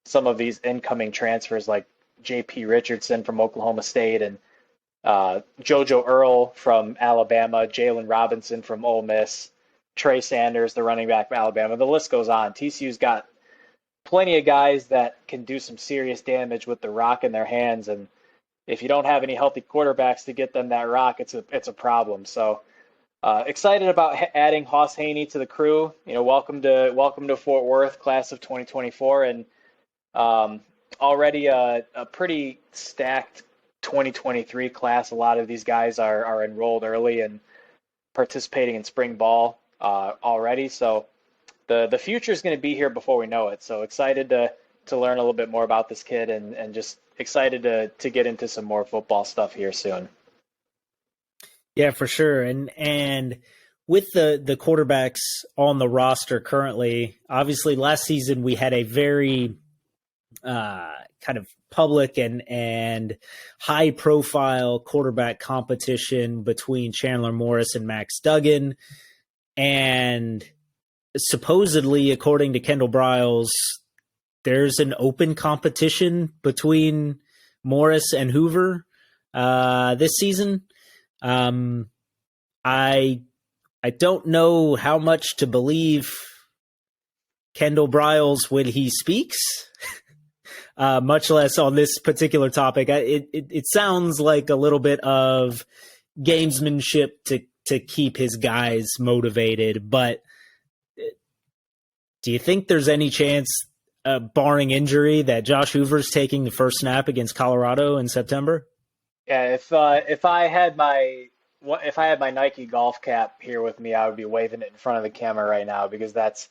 some of these incoming transfers like J.P. Richardson from Oklahoma State and JoJo Earl from Alabama, Jalen Robinson from Ole Miss, Trey Sanders, the running back from Alabama. The list goes on. TCU's got plenty of guys that can do some serious damage with the rock in their hands, and if you don't have any healthy quarterbacks to get them that rock, it's a problem. So excited about adding Hoss Haney to the crew. Welcome to Fort Worth, class of 2024, and already a pretty stacked 2023 class. A lot of these guys are enrolled early and participating in spring ball already. So the future is going to be here before we know it. So excited to learn a little bit more about this kid, and just excited to get into some more football stuff here soon. Yeah, for sure. And with the quarterbacks on the roster currently, obviously last season we had a very kind of public and high profile quarterback competition between Chandler Morris and Max Duggan. And supposedly, according to Kendall Briles, there's an open competition between Morris and Hoover this season. I don't know how much to believe Kendall Briles when he speaks, much less on this particular topic. It sounds like a little bit of gamesmanship to keep his guys motivated, but do you think there's any chance, barring injury, that Josh Hoover's taking the first snap against Colorado in September? Yeah, if I had my Nike golf cap here with me, I would be waving it in front of the camera right now, because that's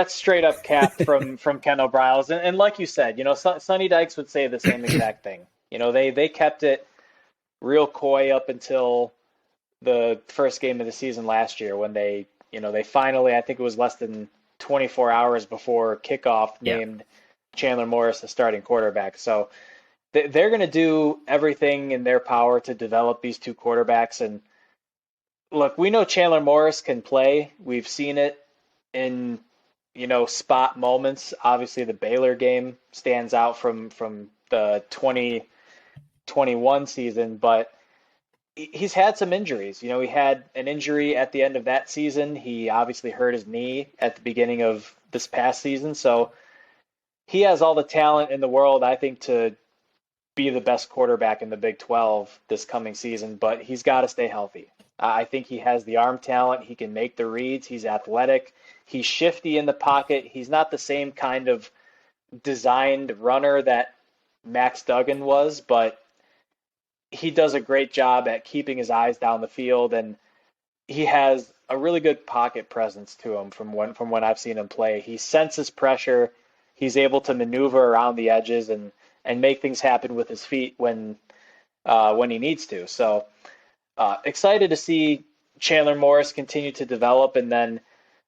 straight up cap from Kendall Briles. And like you said, Sonny Dykes would say the same exact thing. They kept it real coy up until the first game of the season last year, when they finally, I think it was less than 24 hours before kickoff, named Chandler Morris the starting quarterback. So they're going to do everything in their power to develop these two quarterbacks. And look, we know Chandler Morris can play. We've seen it in, spot moments. Obviously, the Baylor game stands out from the 2021 season, but he's had some injuries. He had an injury at the end of that season. He obviously hurt his knee at the beginning of this past season. So he has all the talent in the world, I think, to be the best quarterback in the Big 12 this coming season, but he's got to stay healthy. I think he has the arm talent. He can make the reads. He's athletic. He's shifty in the pocket. He's not the same kind of designed runner that Max Duggan was, but he does a great job at keeping his eyes down the field, and he has a really good pocket presence to him from when I've seen him play. He senses pressure. He's able to maneuver around the edges and make things happen with his feet when he needs to. So excited to see Chandler Morris continue to develop, and then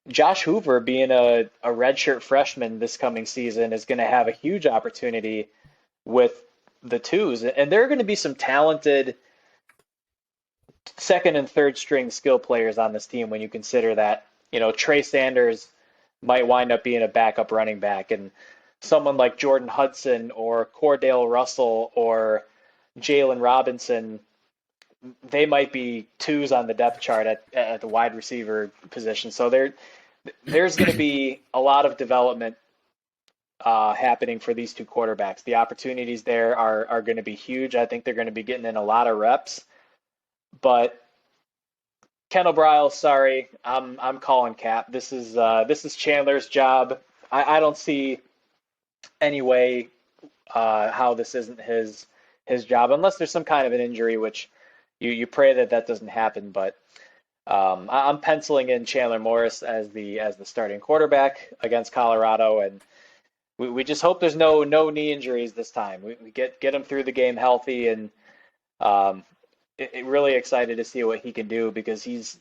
Josh Hoover, being a redshirt freshman this coming season, is going to have a huge opportunity with the twos. And there are going to be some talented second and third string skill players on this team when you consider that, Trey Sanders might wind up being a backup running back, and someone like Jordan Hudson or Cordell Russell or Jalen Robinson, they might be twos on the depth chart at the wide receiver position. So there's going to be a lot of development happening for these two quarterbacks. The opportunities there are going to be huge. I think they're going to be getting in a lot of reps. But Kendall Briles, sorry, I'm calling cap. This is Chandler's job. I don't see any way how this isn't his job, unless there's some kind of an injury, which you pray that doesn't happen. But I'm penciling in Chandler Morris as the starting quarterback against Colorado, and we just hope there's no knee injuries this time. We get him through the game healthy, and really excited to see what he can do, because he's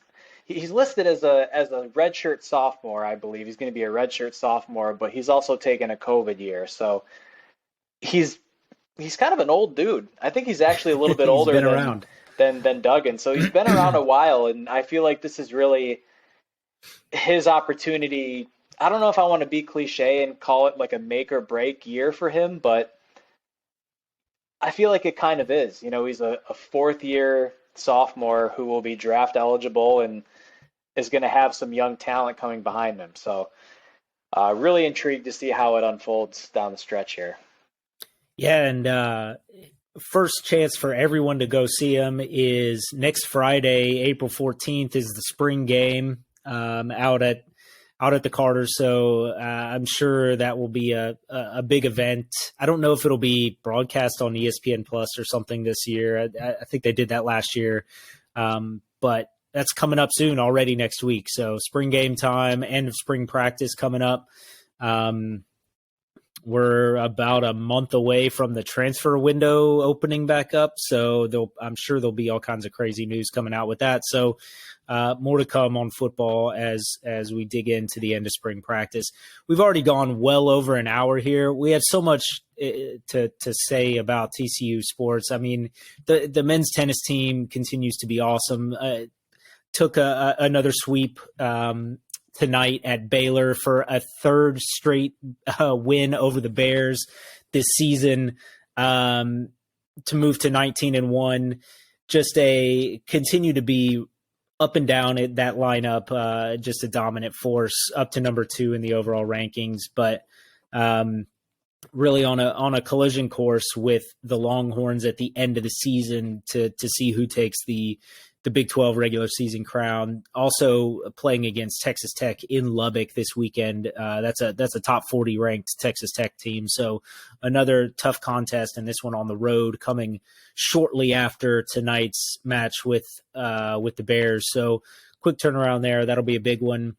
listed as a redshirt sophomore, I believe. He's going to be a redshirt sophomore, but he's also taken a COVID year, so he's kind of an old dude. I think he's actually a little bit older than Duggan, so he's been around a while, and I feel like this is really his opportunity. I don't know if I want to be cliche and call it like a make or break year for him, but I feel like it kind of is. He's a fourth year sophomore who will be draft eligible and is going to have some young talent coming behind him. So really intrigued to see how it unfolds down the stretch here. Yeah, and first chance for everyone to go see him is next Friday, April 14th, is the spring game out at the Carter. So I'm sure that will be a big event. I don't know if it'll be broadcast on ESPN Plus or something this year. I think they did that last year. But that's coming up soon, already next week. So spring game time, end of spring practice coming up. We're about a month away from the transfer window opening back up. So I'm sure there'll be all kinds of crazy news coming out with that. So more to come on football as we dig into the end of spring practice. We've already gone well over an hour here. We have so much to say about TCU sports. I mean, the men's tennis team continues to be awesome. Took another sweep tonight at Baylor for a third straight win over the Bears this season, to move to 19-1. Just continue to be up and down at that lineup, just a dominant force, up to number 2 in the overall rankings, but really on a collision course with the Longhorns at the end of the season to see who takes the Big 12 regular season crown. Also playing against Texas Tech in Lubbock this weekend. That's a top 40 ranked Texas Tech team. So another tough contest, and this one on the road, coming shortly after tonight's match with the Bears. So quick turnaround there. That'll be a big one.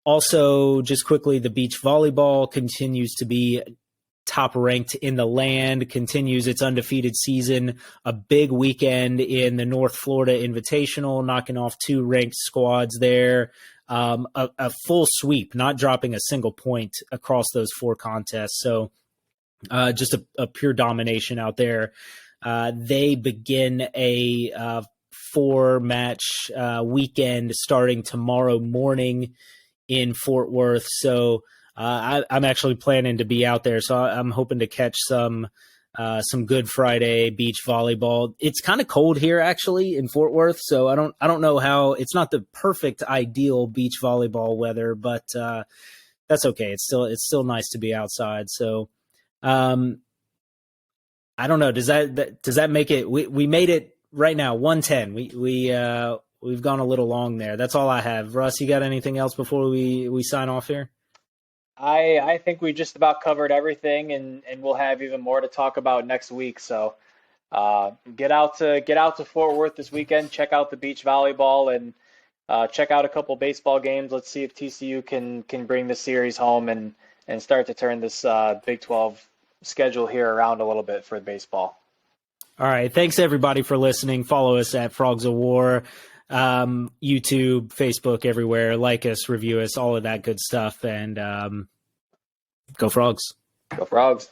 Also, just quickly, the beach volleyball continues to be top ranked in the land, continues its undefeated season. A big weekend in the North Florida Invitational, knocking off 2 ranked squads there. A full sweep, not dropping a single point across those 4 contests. So just a pure domination out there. They begin a 4-match weekend starting tomorrow morning in Fort Worth. So I'm actually planning to be out there. So I'm hoping to catch some Good Friday beach volleyball. It's kind of cold here actually in Fort Worth, so I don't know how. It's not the perfect ideal beach volleyball weather, but that's okay. It's still nice to be outside. So I don't know. Does that make it? We made it right now 110. We've gone a little long there. That's all I have. Russ, you got anything else before we sign off here? I think we just about covered everything, and we'll have even more to talk about next week. So get out to Fort Worth this weekend. Check out the beach volleyball and check out a couple baseball games. Let's see if TCU can bring the series home and start to turn this Big 12 schedule here around a little bit for baseball. All right. Thanks everybody for listening. Follow us at Frogs of War, YouTube, Facebook, everywhere. Like us, review us, all of that good stuff. And go Frogs. Go Frogs.